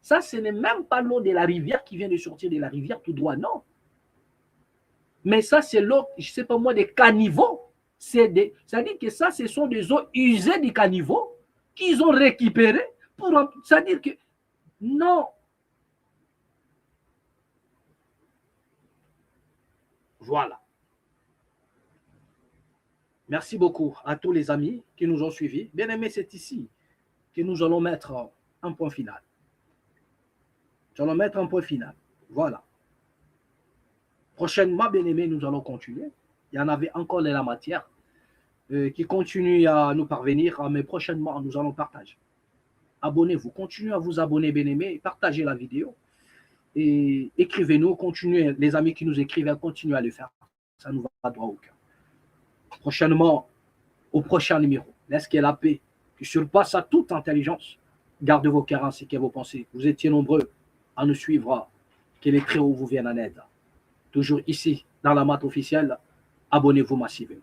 [SPEAKER 3] Ça, ce n'est même pas l'eau de la rivière qui vient de sortir de la rivière tout droit, non. Mais ça, c'est l'eau, je ne sais pas moi, des caniveaux. C'est-à-dire que ça, ce sont des eaux usées des caniveaux qu'ils ont récupérées pour... C'est-à-dire que, non. Voilà. Merci beaucoup à tous les amis qui nous ont suivis. Bien aimé, c'est ici que nous allons mettre un point final. Nous allons mettre un point final. Voilà. Prochainement, bien aimé, nous allons continuer. Il y en avait encore de la matière qui continue à nous parvenir, mais prochainement, nous allons partager. Abonnez-vous, continuez à vous abonner, bien aimé, partagez la vidéo et écrivez-nous, continuez, les amis qui nous écrivent, continuez à le faire. Ça nous va droit au cœur. Prochainement, au prochain numéro, laisse que la paix qui surpasse à toute intelligence garde vos cœurs ainsi que vos pensées. Vous étiez nombreux à nous suivre, que les très hauts vous viennent en aide. Toujours ici, dans la mat officielle, abonnez-vous massivement.